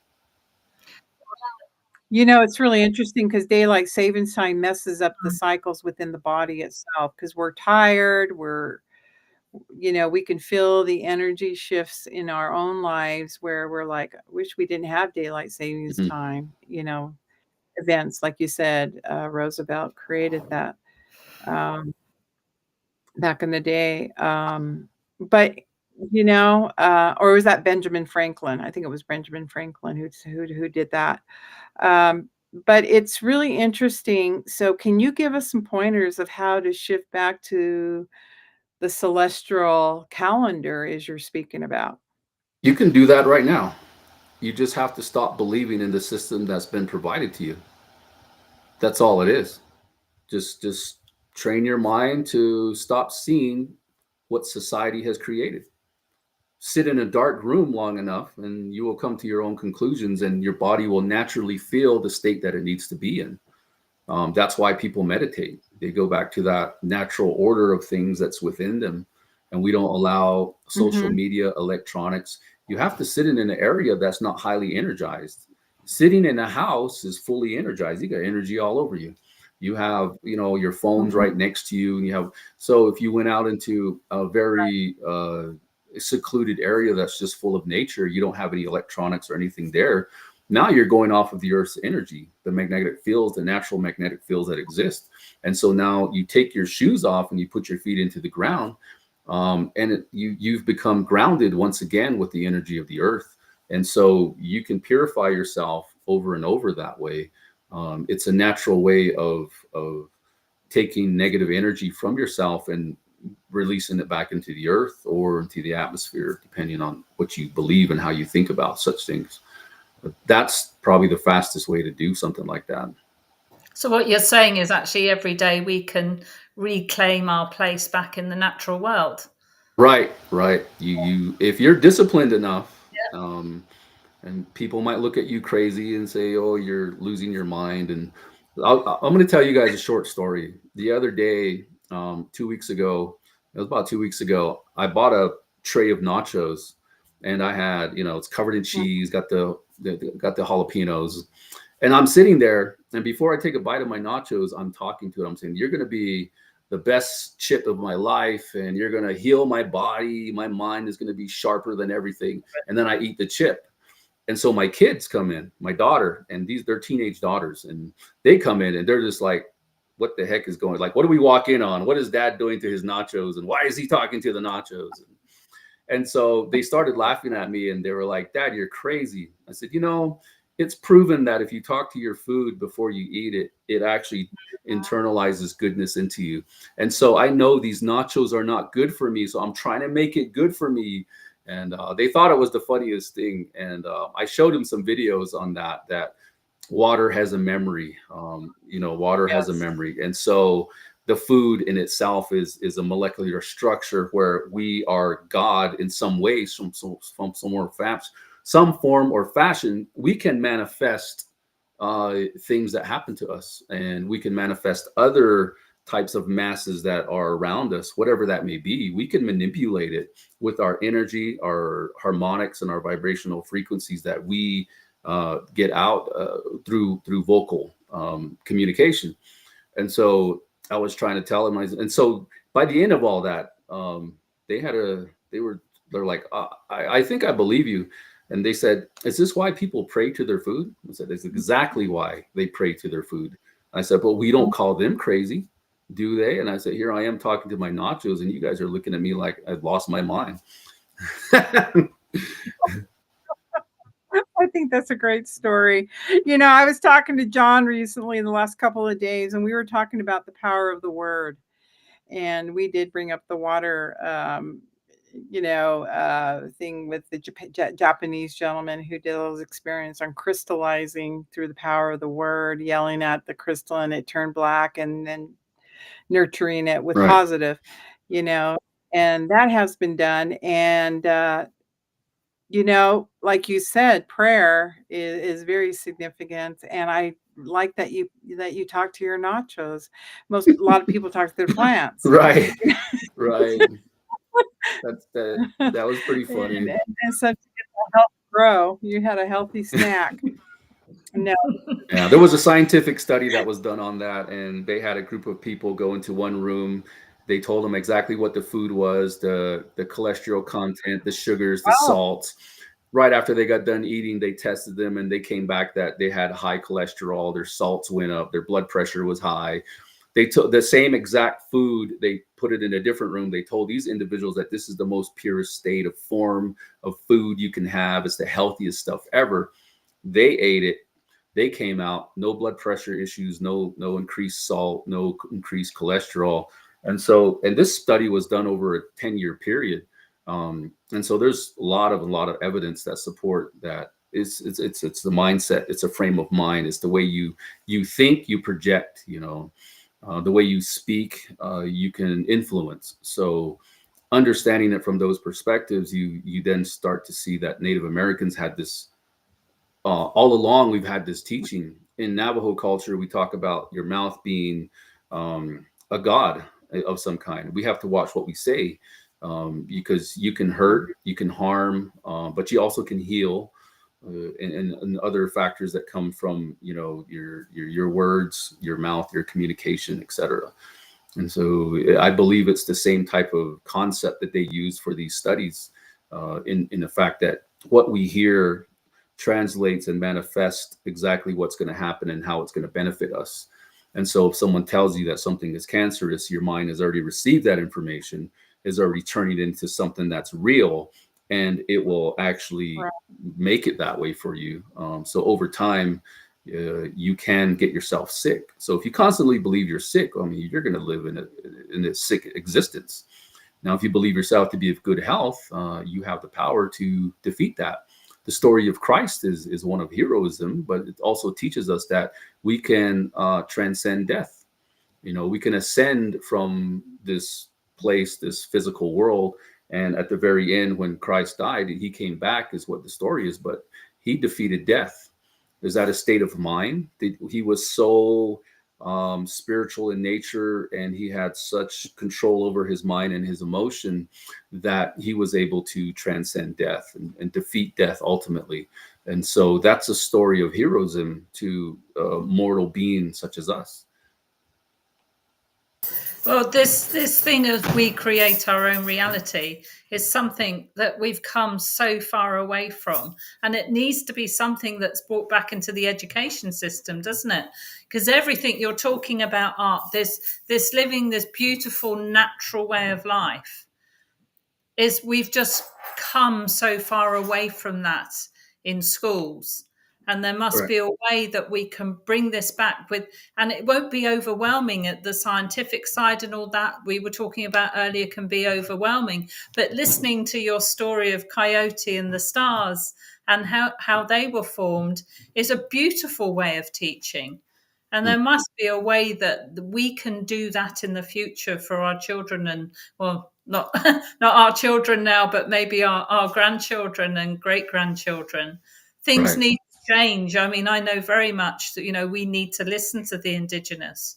It's really interesting because daylight savings time messes up the cycles within the body itself, because we're tired, we can feel the energy shifts in our own lives where we're like, I wish we didn't have daylight savings time. Events, like you said, Roosevelt created that back in the day. But or was that Benjamin Franklin? I think it was Benjamin Franklin who did that. But it's really interesting. So can you give us some pointers of how to shift back to the celestial calendar as you're speaking about? You can do that right now. You just have to stop believing in the system that's been provided to you. That's all it is. Just train your mind to stop seeing what society has created. Sit in a dark room long enough and you will come to your own conclusions, and your body will naturally feel the state that it needs to be in. That's why people meditate. They go back to that natural order of things that's within them. And we don't allow social media, electronics. You have to sit in an area that's not highly energized. Sitting in a house is fully energized. You got energy all over you. You have, your phone's right next to you. And so if you went out into a very secluded area that's just full of nature, you don't have any electronics or anything there. Now you're going off of the Earth's energy, the magnetic fields, the natural magnetic fields that exist. And so now you take your shoes off and you put your feet into the ground, You've become grounded once again with the energy of the earth, and so you can purify yourself over and over that way. It's a natural way of taking negative energy from yourself and releasing it back into the earth or into the atmosphere, depending on what you believe and how you think about such things. But that's probably the fastest way to do something like that. So what you're saying is actually every day we can reclaim our place back in the natural world. Right, right. You if you're disciplined enough, and people might look at you crazy and say, "Oh, you're losing your mind." And I'm going to tell you guys a short story. The other day, 2 weeks ago, it was about 2 weeks ago, I bought a tray of nachos, and I had, it's covered in cheese, got the jalapenos, and I'm sitting there, and before I take a bite of my nachos, I'm talking to it. I'm saying, "You're going to be the best chip of my life, and you're going to heal my body. My mind is going to be sharper than everything." And then I eat the chip. And so my kids come in, my daughter, and they're teenage daughters, and they come in and they're just like, "What the heck is going? Like, what do we walk in on? What is Dad doing to his nachos? And why is he talking to the nachos?" And so they started laughing at me, and they were like, "Dad, you're crazy." I said, it's proven that if you talk to your food before you eat it, it actually internalizes goodness into you. And so I know these nachos are not good for me, so I'm trying to make it good for me. And they thought it was the funniest thing. And I showed them some videos on that water has a memory. Water has a Yes. memory. And so the food in itself is a molecular structure where we are God in some ways, from some form or fashion. We can manifest things that happen to us, and we can manifest other types of masses that are around us, whatever that may be. We can manipulate it with our energy, our harmonics, and our vibrational frequencies that we get out through vocal communication. And so I was trying to tell them, and so by the end of all that, they're like, I think I believe you. And they said, "Is this why people pray to their food?" I said, "It's exactly why they pray to their food." I said, "But we don't call them crazy, do they?" And I said, "Here I am talking to my nachos, and you guys are looking at me like I've lost my mind." I think that's a great story. I was talking to John recently in the last couple of days, and we were talking about the power of the word. And we did bring up the water, thing with the Japanese gentleman who did those experiments on crystallizing through the power of the word, yelling at the crystal, and it turned black, and then nurturing it with Right. positive, and that has been done. And like you said, prayer is very significant. And I like that you talk to your nachos. A lot of people talk to their plants. Right. Right. That was pretty funny. And such a health grow. You had a healthy snack. No. Yeah, there was a scientific study that was done on that, and they had a group of people go into one room. They told them exactly what the food was, the cholesterol content, the sugars, the Oh, salts. Right after they got done eating, they tested them, and they came back that they had high cholesterol, their salts went up, their blood pressure was high. They took the same exact food, they put it in a different room. They told these individuals that this is the most purest state of form of food you can have. It's the healthiest stuff ever. They ate it. They came out, no blood pressure issues, no increased salt, no increased cholesterol. And this study was done over a 10-year period. And so there's a lot of evidence that support that. It's the mindset. It's a frame of mind. It's the way you think, you project, the way you speak, you can influence. So understanding it from those perspectives, you then start to see that Native Americans had this, all along. We've had this teaching in Navajo culture. We talk about your mouth being a god of some kind. We have to watch what we say, because you can hurt, you can harm, but you also can heal, and other factors that come from your words, your mouth, your communication, etc. And so I believe it's the same type of concept that they use for these studies, in the fact that what we hear translates and manifests exactly what's going to happen and how it's going to benefit us. And so if someone tells you that something is cancerous, your mind has already received that information, is already turning it into something that's real, and it will actually Right. make it that way for you. So over time, you can get yourself sick. So if you constantly believe you're sick, I mean, you're going to live in a sick existence. Now, if you believe yourself to be of good health, you have the power to defeat that. The story of Christ is one of heroism, but it also teaches us that we can transcend death. You know, we can ascend from this place, this physical world. And at the very end, when Christ died, he came back, is what the story is, but he defeated death. Is that a state of mind? He was so spiritual in nature, and he had such control over his mind and his emotion that he was able to transcend death and defeat death ultimately. And so that's a story of heroism to mortal beings such as us. Well, this thing of we create our own reality is something that we've come so far away from, and it needs to be something that's brought back into the education system, doesn't it? Because everything you're talking about, art, this living this beautiful natural way of life, is we've just come so far away from that in schools. And there must Correct. be a way that we can bring this back with, and it won't be overwhelming. At the scientific side and all that we were talking about earlier can be overwhelming. But listening to your story of Coyote and the stars and how they were formed is a beautiful way of teaching. And there must be a way that we can do that in the future for our children, and well, not not our children now, but maybe our grandchildren and great grandchildren. Things Right. need to change. I mean, I know very much that, you know, we need to listen to the indigenous.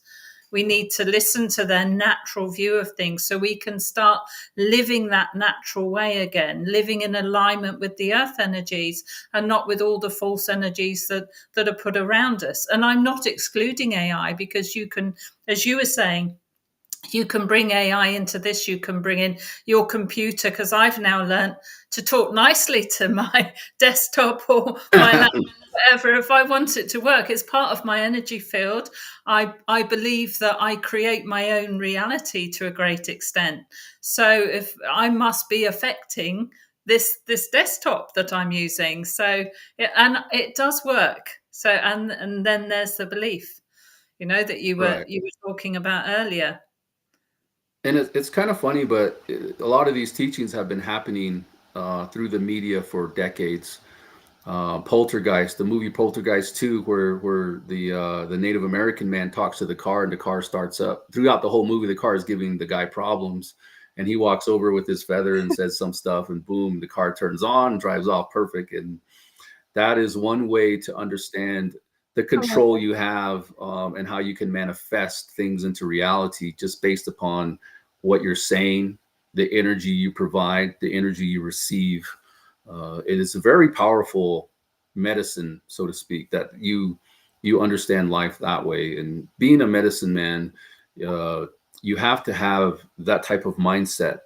We need to listen to their natural view of things so we can start living that natural way again, living in alignment with the earth energies and not with all the false energies that are put around us. And I'm not excluding AI, because you can, as you were saying, you can bring AI into this, you can bring in your computer, because I've now learned to talk nicely to my desktop or my laptop, whatever, if I want it to work. It's part of my energy field. I believe that I create my own reality to a great extent. So if I must be affecting this desktop that I'm using. So and it does work. So and then there's the belief, you know, that you were Right. talking about earlier. And it's kind of funny, but a lot of these teachings have been happening through the media for decades. Poltergeist, the movie Poltergeist 2, where the Native American man talks to the car and the car starts up. Throughout the whole movie, the car is giving the guy problems, and he walks over with his feather and says some stuff, and boom, the car turns on, drives off perfect. And that is one way to understand the control you have, and how you can manifest things into reality just based upon what you're saying, the energy you provide, the energy you receive. It is a very powerful medicine, so to speak, that you understand life that way. And being a medicine man, you have to have that type of mindset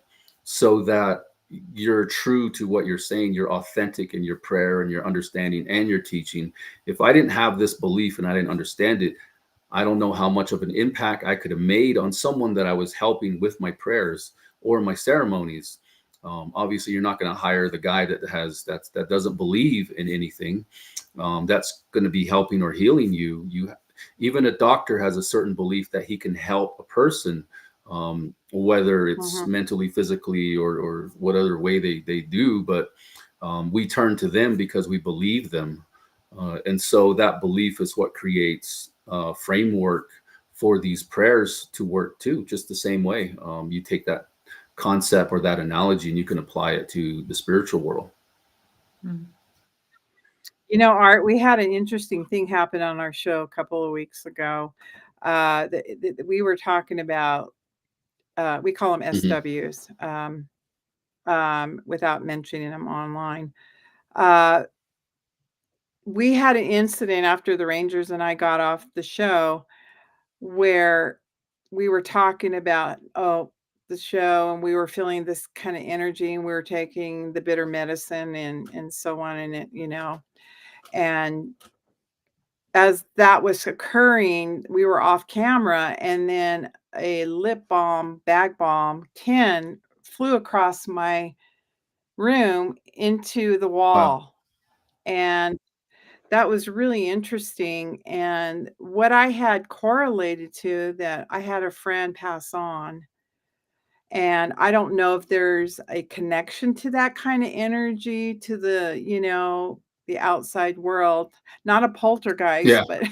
so that you're true to what you're saying, you're authentic in your prayer and your understanding and your teaching. If I didn't have this belief and I didn't understand it, I don't know how much of an impact I could have made on someone that I was helping with my prayers or my ceremonies. Obviously, you're not going to hire the guy that doesn't believe in anything. That's going to be helping or healing you. Even a doctor has a certain belief that he can help a person, whether it's mentally, physically, or what other way they do. But we turn to them because we believe them. And so that belief is what creates framework for these prayers to work too, just the same way. You take that concept or that analogy and you can apply it to the spiritual world. You know, Art, we had an interesting thing happen on our show a couple of weeks ago. We were talking about, we call them SWs, without mentioning them online. We had an incident after the Rangers and I got off the show where we were talking about, the show, and we were feeling this kind of energy, and we were taking the bitter medicine and so on, and it, you know, and as that was occurring, we were off camera, and then a lip balm, bag balm tin flew across my room into the Wow. wall. And that was really interesting. And what I had correlated to that I had a friend pass on. And I don't know if there's a connection to that kind of energy to the outside world. Not a Yeah. poltergeist, but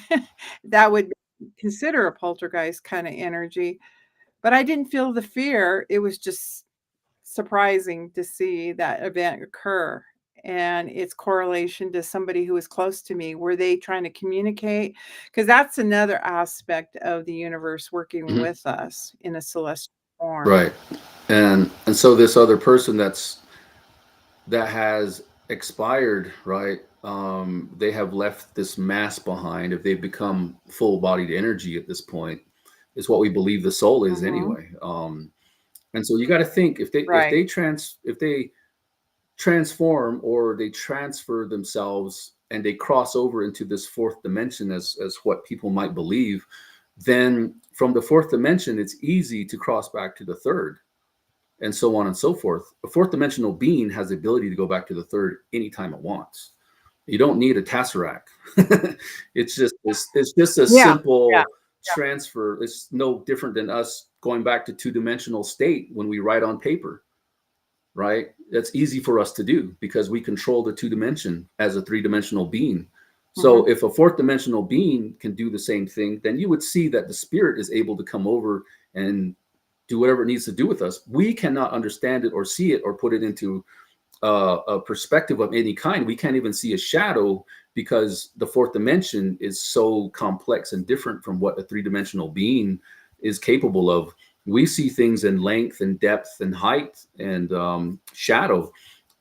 that would consider a poltergeist kind of energy. But I didn't feel the fear. It was just surprising to see that event occur. And its correlation to somebody who was close to me. Were they trying to communicate? Because that's another aspect of the universe working Mhm. with us in a celestial form. Right. And so this other person that has expired, right? They have left this mass behind. If they've become full-bodied energy at this point, is what we believe the soul is Mhm. anyway. And so you got to think Right. if they transform or they transfer themselves and they cross over into this fourth dimension as what people might believe, then from the fourth dimension it's easy to cross back to the third, and so on and so forth. A fourth dimensional being has the ability to go back to the third anytime it wants. You don't need a tesseract. It's just a Yeah. Yeah. simple transfer. It's no different than us going back to two-dimensional state when we write on paper, right? That's easy for us to do because we control the two dimension as a three-dimensional being. So Mhm. if a fourth dimensional being can do the same thing, then you would see that the spirit is able to come over and do whatever it needs to do with us. We cannot understand it or see it or put it into a perspective of any kind. We can't even see a shadow because the fourth dimension is so complex and different from what a three-dimensional being is capable of. We see things in length and depth and height and shadow.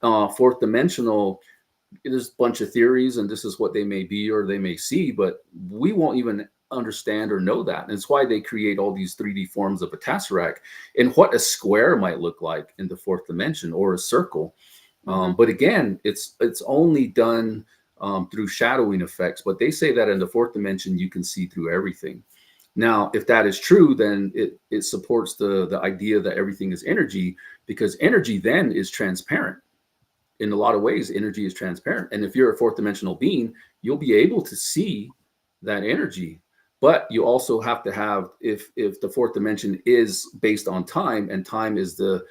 Fourth dimensional, there's a bunch of theories, and this is what they may be or they may see, but we won't even understand or know that. And it's why they create all these 3D forms of a tesseract and what a square might look like in the fourth dimension or a circle. Mhm. But again, it's only done through shadowing effects. But they say that in the fourth dimension, you can see through everything. Now, if that is true, then it supports the idea that everything is energy, because energy then is transparent. In a lot of ways, energy is transparent. And if you're a fourth dimensional being, you'll be able to see that energy. But you also have to have, if the fourth dimension is based on time, and time is the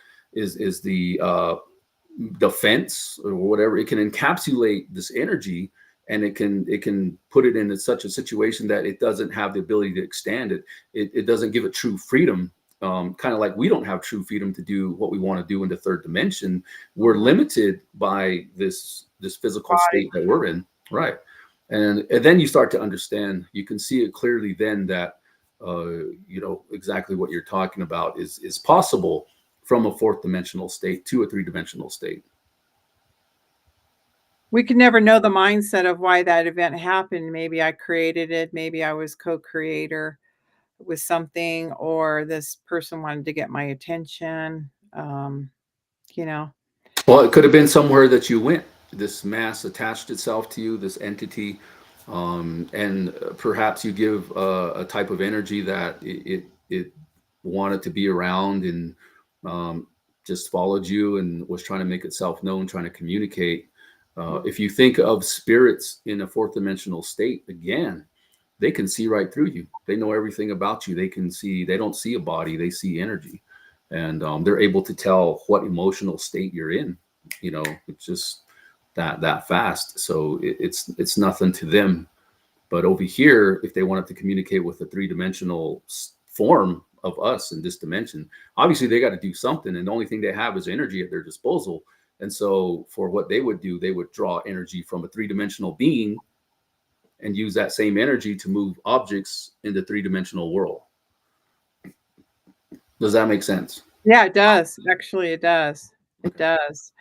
fence or whatever, it can encapsulate this energy, and it can put it into such a situation that it doesn't have the ability to extend it. It doesn't give it true freedom. Kind of like we don't have true freedom to do what we want to do in the third dimension. We're Mhm. limited by this physical Body. state that we're in, right? And then you start to understand. You can see it clearly then that exactly what you're talking about is possible from a fourth dimensional state to a three-dimensional state. We could never know the mindset of why that event happened. Maybe I created it, maybe I was co-creator with something, or this person wanted to get my attention. You know. Well, it could have been somewhere that you went. This mass attached itself to you, this entity, and perhaps you give a type of energy that it wanted to be around and um, just followed you and was trying to make itself known, trying to communicate. If you think of spirits in a fourth dimensional state, again, they can see right through you. They know everything about you. They can see. They don't see a body. They see energy, and they're able to tell what emotional state you're in. It's just that fast. So it's nothing to them. But over here, if they wanted to communicate with a three-dimensional form of us in this dimension, obviously they got to do something, and the only thing they have is energy at their disposal. And so for what they would do, they would draw energy from a three-dimensional being and use that same energy to move objects in the three-dimensional world. Does that make sense? Yeah, it does. Actually, it does. It does.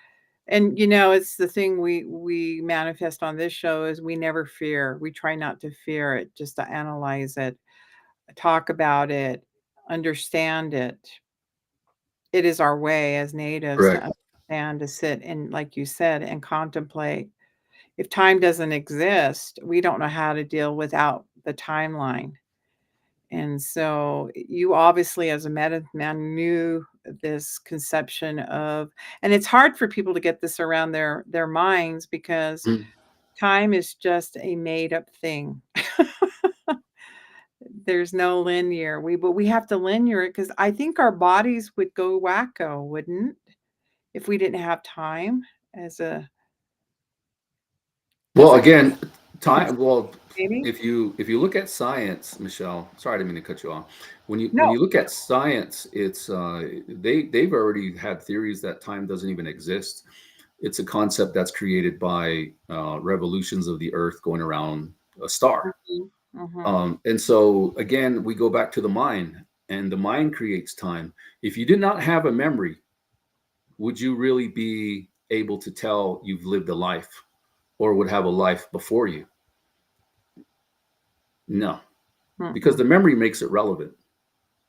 And it's the thing we manifest on this show is we never fear. We try not to fear it, just to analyze it, talk about it, understand it. It is our way as natives to Correct. understand, to sit and, like you said, and contemplate. If time doesn't exist, we don't know how to deal without the timeline. And so you obviously, as a medicine man, knew this conception of, and it's hard for people to get this around their minds because Mm. time is just a made up thing. There's no linear. But we have to linear it because I think our bodies would go wacko, wouldn't? If we didn't have time as a Well, as again, time. Well, maybe? if you look at science, Michelle. Sorry, I didn't mean to cut you off. When No. you look at science, it's they've already had theories that time doesn't even exist. It's a concept that's created by revolutions of the Earth going around a star. Mhm, mhm. And so again, we go back to the mind, and the mind creates time. If you did not have a memory, would you really be able to tell you've lived a life, or would have a life before you? No, because Mm-mm. the memory makes it relevant.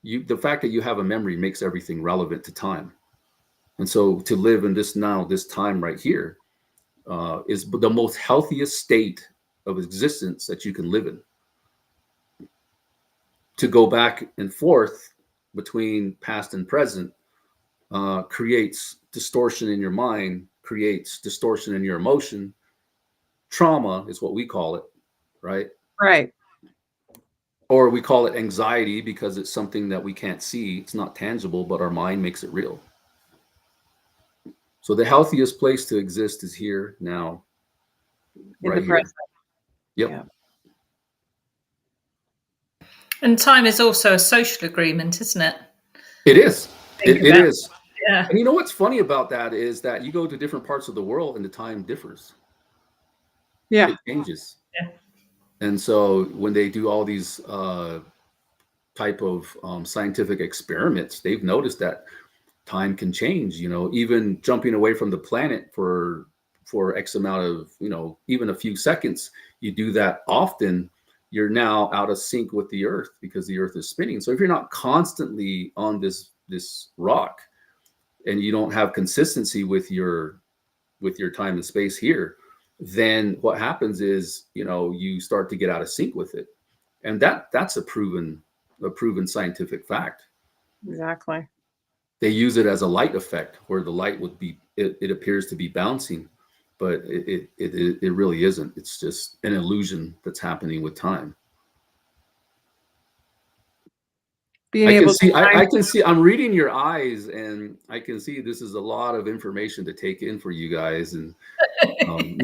The fact that you have a memory makes everything relevant to time. And so to live in this now, this time right here, is the most healthiest state of existence that you can live in. To go back and forth between past and present creates distortion in your mind, creates distortion in your emotion. Trauma is what we call it, right? Right. Or we call it anxiety because it's something that we can't see. It's not tangible, but our mind makes it real. So the healthiest place to exist is here, now, In the right here. present. Yep. Yeah. And time is also a social agreement, isn't it? It is. Think It about is. yeah. And you know what's funny about that is that you go to different parts of the world and the time differs. Yeah. It changes. Yeah. And so when they do all these type of scientific experiments, they've noticed that time can change. You know, even jumping away from the planet for X amount of, you know, even a few seconds, you do that often, you're now out of sync with the Earth because the Earth is spinning. So if you're not constantly on this rock, and you don't have consistency with your time and space here, then what happens is, you know, you start to get out of sync with it. And that's a proven scientific fact. Exactly. They use it as a light effect where the light would be, it appears to be bouncing, but it really isn't. It's just an illusion that's happening with time. Being I can able to see, time. I can see, I'm reading your eyes, and I can see this is a lot of information to take in for you guys. And um,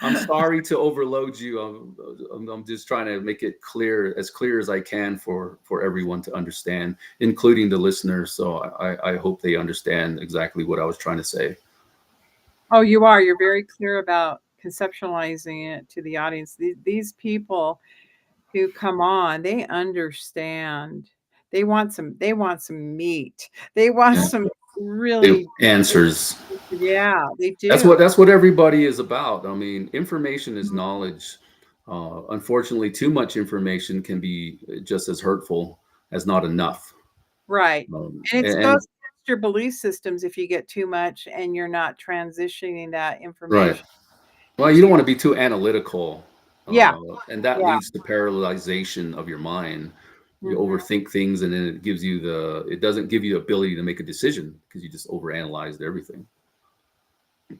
I'm sorry to overload you. I'm just trying to make it clear as I can for everyone to understand, including the listeners. So I hope they understand exactly what I was trying to say. Oh, you are. You're very clear about conceptualizing it to the audience. These people who come on, they understand. They want some meat. They want Yeah. some The really, answers. yeah, they That's do. what everybody is about. I mean, information is knowledge. Unfortunately, too much information can be just as hurtful as not enough. Right. And it goes And against your belief systems if you get too much and you're not transitioning that right. information Well, you don't to, want to be too analytical, yeah, and that yeah. leads to paralyzation of your mind. You Mhm. overthink things, and then it doesn't give you the ability to make a decision because you just overanalyzed everything.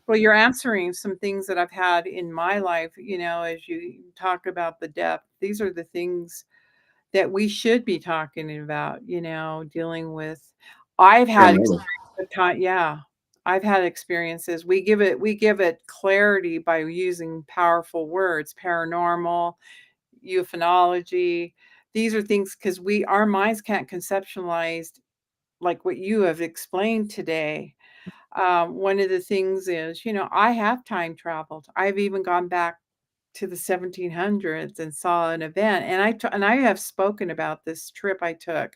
Well, you're answering some things that I've had in my life, as you talk about the depth. These are the things that we should be talking about, dealing with. I've had Paranormal. experience with time, yeah. I've had experiences. We give it clarity by using powerful words, paranormal, ufology. These are things because our minds can't conceptualize like what you have explained today. One of the things is, I have time traveled. I've even gone back to the 1700s and saw an event, and I have spoken about this trip I took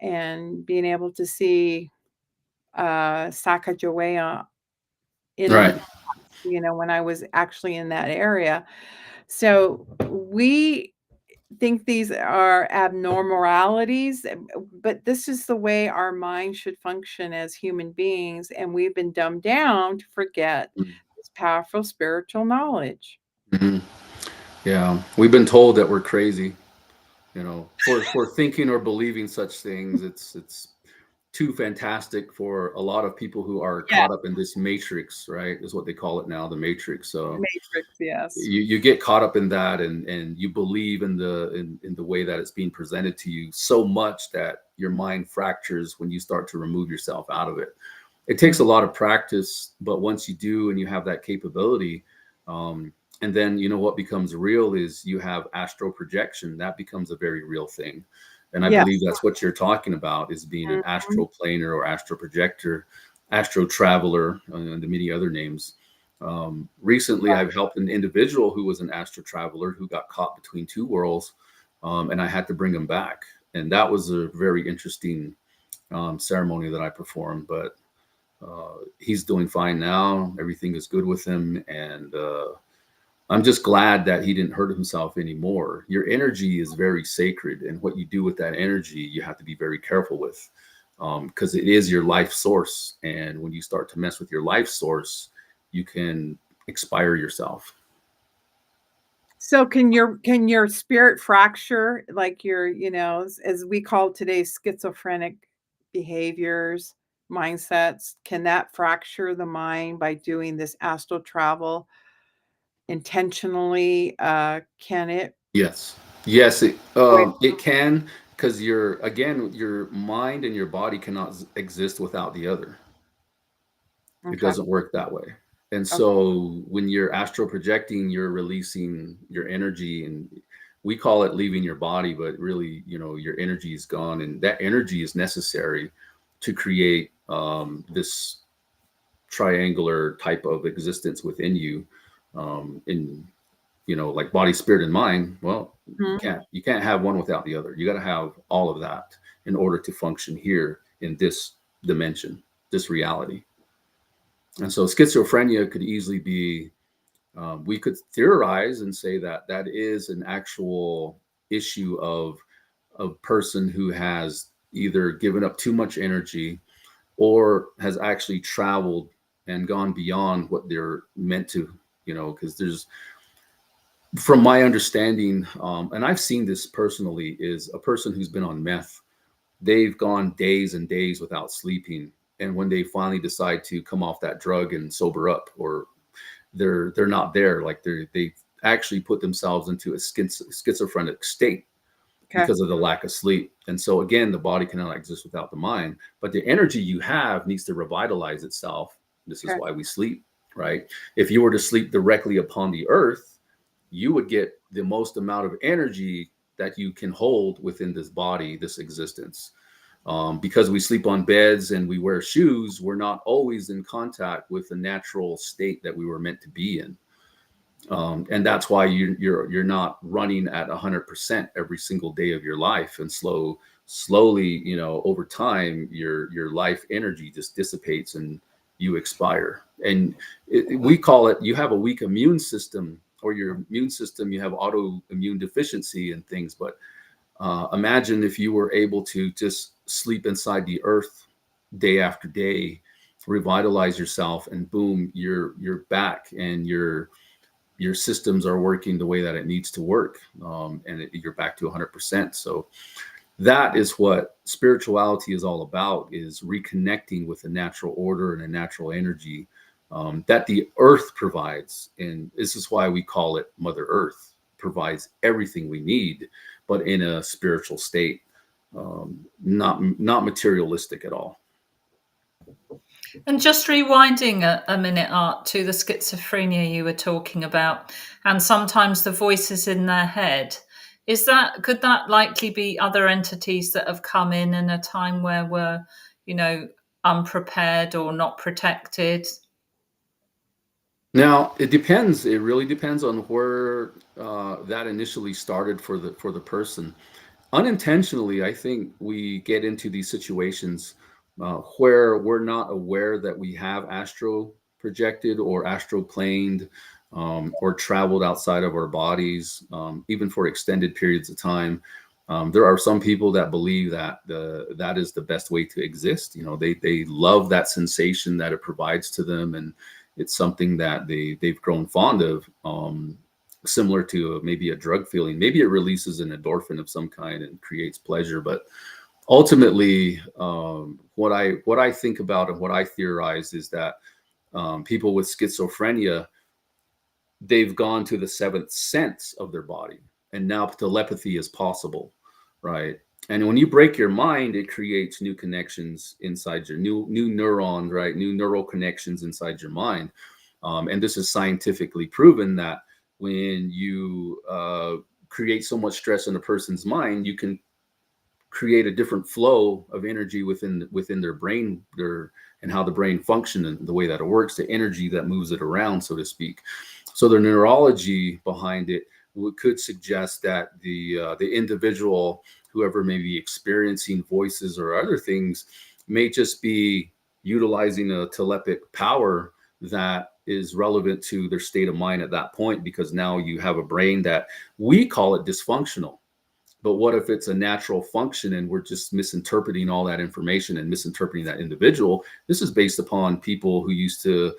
and being able to see Sacagawea in the Right. past, when I was actually in that area. So we think these are abnormalities, but this is the way our mind should function as human beings, and we've been dumbed down to forget this powerful spiritual knowledge. Mm-hmm. Yeah, we've been told that we're crazy. For thinking or believing such things. It's too fantastic for a lot of people who are Yeah, caught up in this matrix, right? Is what they call it now, the matrix. the So Matrix, yes. you get caught up in that, and you believe in the way that it's being presented to you so much that your mind fractures when you start to remove yourself out of it. It takes a Mm. lot of practice, but once you do and you have that capability, um, and then what becomes real is you have astral projection. That becomes a very real thing. And I believe Yes. that's what you're talking about, is being an Mhm. astral planer or astral projector, astro traveler, and the many other names. Recently, I've helped an individual who was an astral traveler who got caught between two worlds, and I had to bring him back. And that was a very interesting ceremony that I performed. But he's doing fine now. Everything is good with him, and I'm just glad that he didn't hurt himself anymore. Your energy is very sacred, and what you do with that energy, you have to be very careful with, because it is your life source. And when you start to mess with your life source, you can expire yourself. So can your spirit fracture, like your, as we call today, schizophrenic behaviors, mindsets, can that fracture the mind by doing this astral travel intentionally? Can it? Yes, yes, Wait, it can, because your mind and your body cannot exist without the other. It okay, doesn't work that way. And okay, so when you're astral projecting, you're releasing your energy, and we call it leaving your body, but really, your energy is gone, and that energy is necessary to create this triangular type of existence within you. In like body, spirit, and mind. Well, mhm, you can't have one without the other. You got to have all of that in order to function here in this dimension, this reality. And so schizophrenia could easily be, we could theorize and say that that is an actual issue of a person who has either given up too much energy or has actually traveled and gone beyond what they're meant to, because there's, from my understanding, and I've seen this personally, is a person who's been on meth. They've gone days and days without sleeping, and when they finally decide to come off that drug and sober up, or they're not there, like they've actually put themselves into a schizophrenic state okay, because of the lack of sleep. And so again, the body cannot exist without the mind, but the energy you have needs to revitalize itself. This is okay, why we sleep, right? If you were to sleep directly upon the earth, you would get the most amount of energy that you can hold within this body, this existence. Because we sleep on beds and we wear shoes, we're not always in contact with the natural state that we were meant to be in. And that's why you're not running at 100% every single day of your life, and slowly, over time, your life energy just dissipates and you expire. And we call it, you have a weak immune system, or your immune system, you have autoimmune deficiency and things. But imagine if you were able to just sleep inside the earth day after day, revitalize yourself, and boom, you're back, and your systems are working the way that it needs to work, and you're back to 100%. So that is what spirituality is all about, is reconnecting with a natural order and a natural energy that the earth provides. And this is why we call it Mother Earth provides everything we need, but in a spiritual state, not materialistic at all. And just rewinding a minute, Art, to the schizophrenia you were talking about, and sometimes the voices in their head. Could that likely be other entities that have come in a time where we're, you know, unprepared or not protected? Now it depends. It really depends on where that initially started for the person. Unintentionally, I think we get into these situations where we're not aware that we have astro projected or astral planed, or traveled outside of our bodies, even for extended periods of time. There are some people that believe that that is the best way to exist. They love that sensation that it provides to them, and it's something that they've grown fond of. similar to maybe a drug feeling. Maybe it releases an endorphin of some kind and creates pleasure. But ultimately, what I think about and what I theorize is that people with schizophrenia, they've gone to the seventh sense of their body, and now telepathy is possible, right? And when you break your mind, it creates new connections inside your new neurons, right? New neural connections inside your mind. And this is scientifically proven that when you create so much stress in a person's mind, you can create a different flow of energy within their brain, and how the brain functions and the way that it works, the energy that moves it around, so to speak. So the neurology behind it could suggest that the individual, whoever may be experiencing voices or other things, may just be utilizing a telepathic power that is relevant to their state of mind at that point, because now you have a brain that we call it dysfunctional. But what if it's a natural function and we're just misinterpreting all that information and misinterpreting that individual? This is based upon people who used to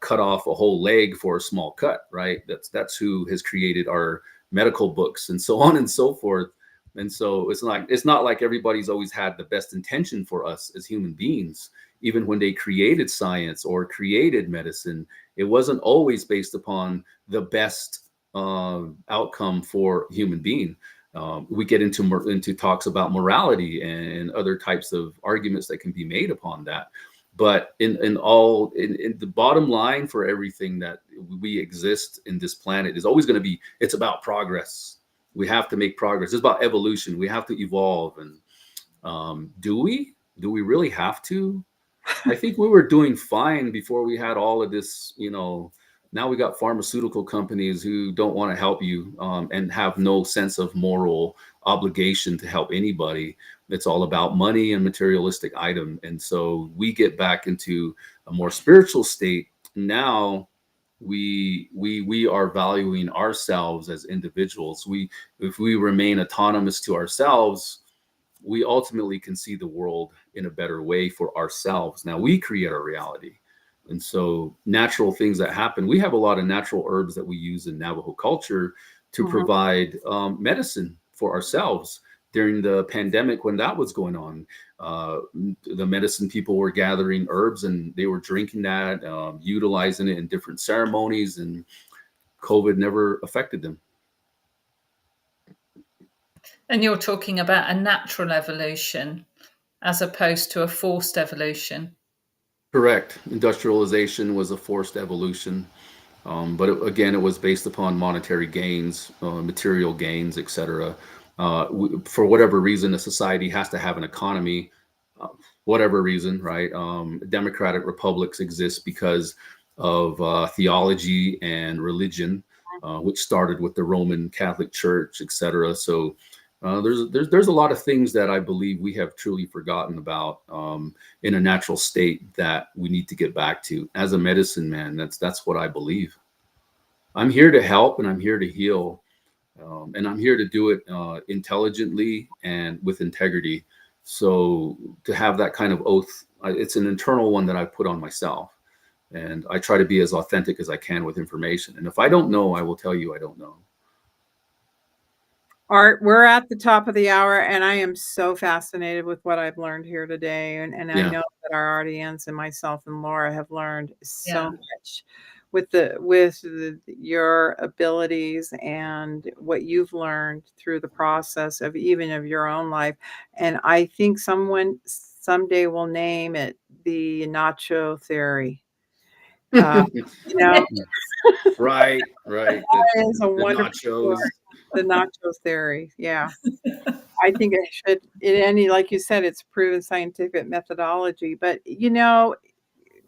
cut off a whole leg for a small cut, right? That's who has created our medical books and so on and so forth. And so it's not like everybody's always had the best intention for us as human beings. Even when they created science or created medicine, it wasn't always based upon the best outcome for human being. We get into talks about morality and other types of arguments that can be made upon that. But in the bottom line for everything that we exist in this planet is always going to be, it's about progress. We have to make progress. It's about evolution. We have to evolve. And do we really have to? I think we were doing fine before we had all of this, now we got pharmaceutical companies who don't want to help you, and have no sense of moral obligation to help anybody. It's all about money and materialistic item. And so we get back into a more spiritual state. Now we are valuing ourselves as individuals. If we remain autonomous to ourselves, we ultimately can see the world in a better way for ourselves. Now we create our reality. And so natural things that happen, we have a lot of natural herbs that we use in Navajo culture to Mhm. provide medicine for ourselves. During the pandemic, when that was going on, the medicine people were gathering herbs and they were drinking that, utilizing it in different ceremonies, and COVID never affected them. And you're talking about a natural evolution as opposed to a forced evolution. Correct. Industrialization was a forced evolution. But again, it was based upon monetary gains, material gains, etc. For whatever reason, a society has to have an economy, uh, whatever reason, right? Democratic republics exist because of theology and religion, which started with the Roman Catholic Church, etc. So there's a lot of things that I believe we have truly forgotten about, in a natural state, that we need to get back to. As a medicine man, that's what I believe. I'm here to help and I'm here to heal, and I'm here to do it intelligently and with integrity. So to have that kind of oath, it's an internal one that I put on myself, and I try to be as authentic as I can with information. And if I don't know, I will tell you I don't know. Art, we're at the top of the hour, and I am so fascinated with what I've learned here today. And I Yeah. know that our audience and myself and Laura have learned so Yeah. much your abilities and what you've learned through the process of even of your own life. And I think someone someday will name it the nacho theory. Uh, you know, Right, right. The, that is a the wonderful story. nachos. The nacho theory. Yeah. I think it should, like you said, it's proven scientific methodology. But,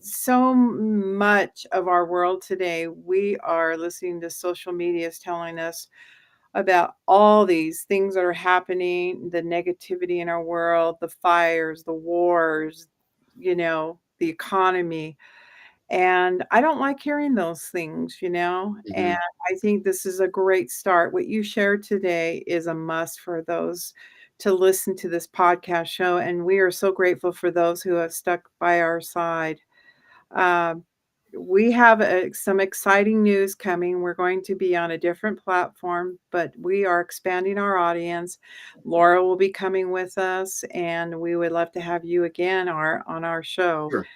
so much of our world today, we are listening to social media is telling us about all these things that are happening, the negativity in our world, the fires, the wars, the economy. And I don't like hearing those things. And Mhm. I think this is a great start. What you shared today is a must for those to listen to this podcast show. And we are so grateful for those who have stuck by our side. Um, we have some exciting news coming. We're going to be on a different platform, but we are expanding our audience. Laura will be coming with us, and we would love to have you again on our show Sure.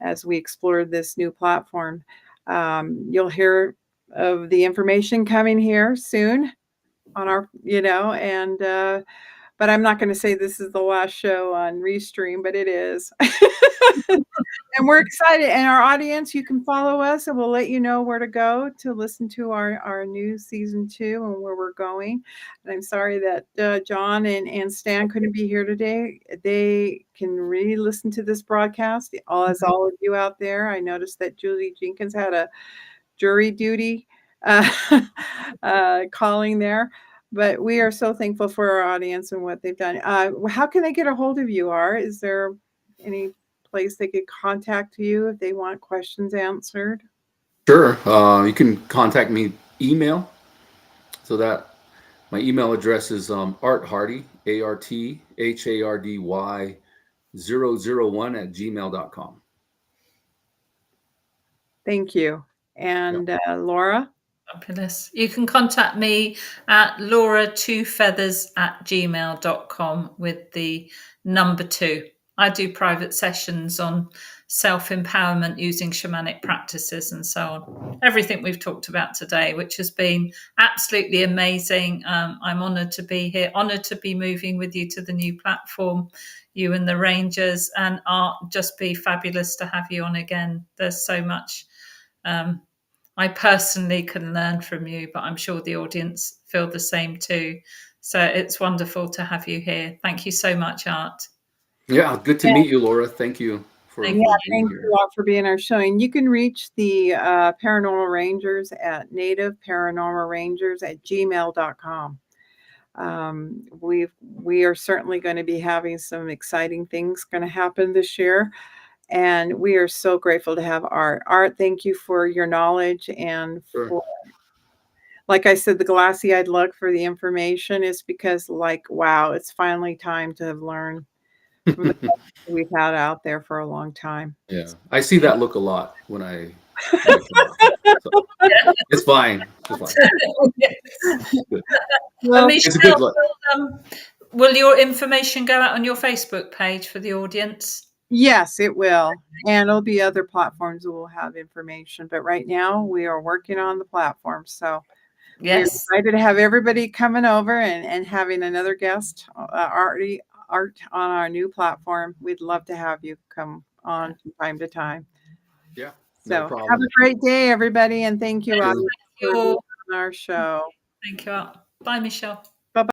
as we explore this new platform. You'll hear of the information coming here soon on our, and but I'm not going to say this is the last show on Restream, but it is. And we're excited. And our audience, you can follow us and we'll let you know where to go to listen to our new season 2 and where we're going. And I'm sorry that John and Stan couldn't be here today. They can re-listen to this broadcast, as all of you out there. I noticed that Julie Jenkins had a jury duty uh, calling there. But we are so thankful for our audience and what they've done. How can they get a hold of you, Art? Is there any place they could contact you if they want questions answered? Sure. You can contact me email. So that my email address is Art Hardy, ARTHARDY 001 at gmail.com. Thank you. And Laura? Fabulous. You can contact me at laura2feathers@gmail.com with the number 2. I do private sessions on self-empowerment using shamanic practices and so on. Everything we've talked about today, which has been absolutely amazing. I'm honoured to be here, honoured to be moving with you to the new platform, you and the Rangers, and Art, just be fabulous to have you on again. There's so much I personally can learn from you, but I'm sure the audience feel the same too. So it's wonderful to have you here. Thank you so much, Art. Yeah, good to meet you, Laura. Thank you for Thank being Thank here. you all for being our show. And you can reach the Paranormal Rangers at nativeparanormalrangers@gmail.com. We are certainly going to be having some exciting things going to happen this year. And we are so grateful to have Art. Art, thank you for your knowledge and Sure. like I said, the glassy-eyed look for the information is because, wow, it's finally time to have learned from the we've had out there for a long time. Yeah, I see that look a lot when I come out. So, it's fine. It's fine. Well, It's a good look. Will your information go out on your Facebook page for the audience? yes, it will. And it'll be other platforms that will have information. But right now, we are working on the platform. So we're Yes. excited to have everybody coming over and having another guest, Art on our new platform. We'd love to have you come on from time to time. Yeah, So no problem. have a great day, everybody. And thank you, Thank Art, for you. being on our show. Thank you, Art. Bye, Michelle.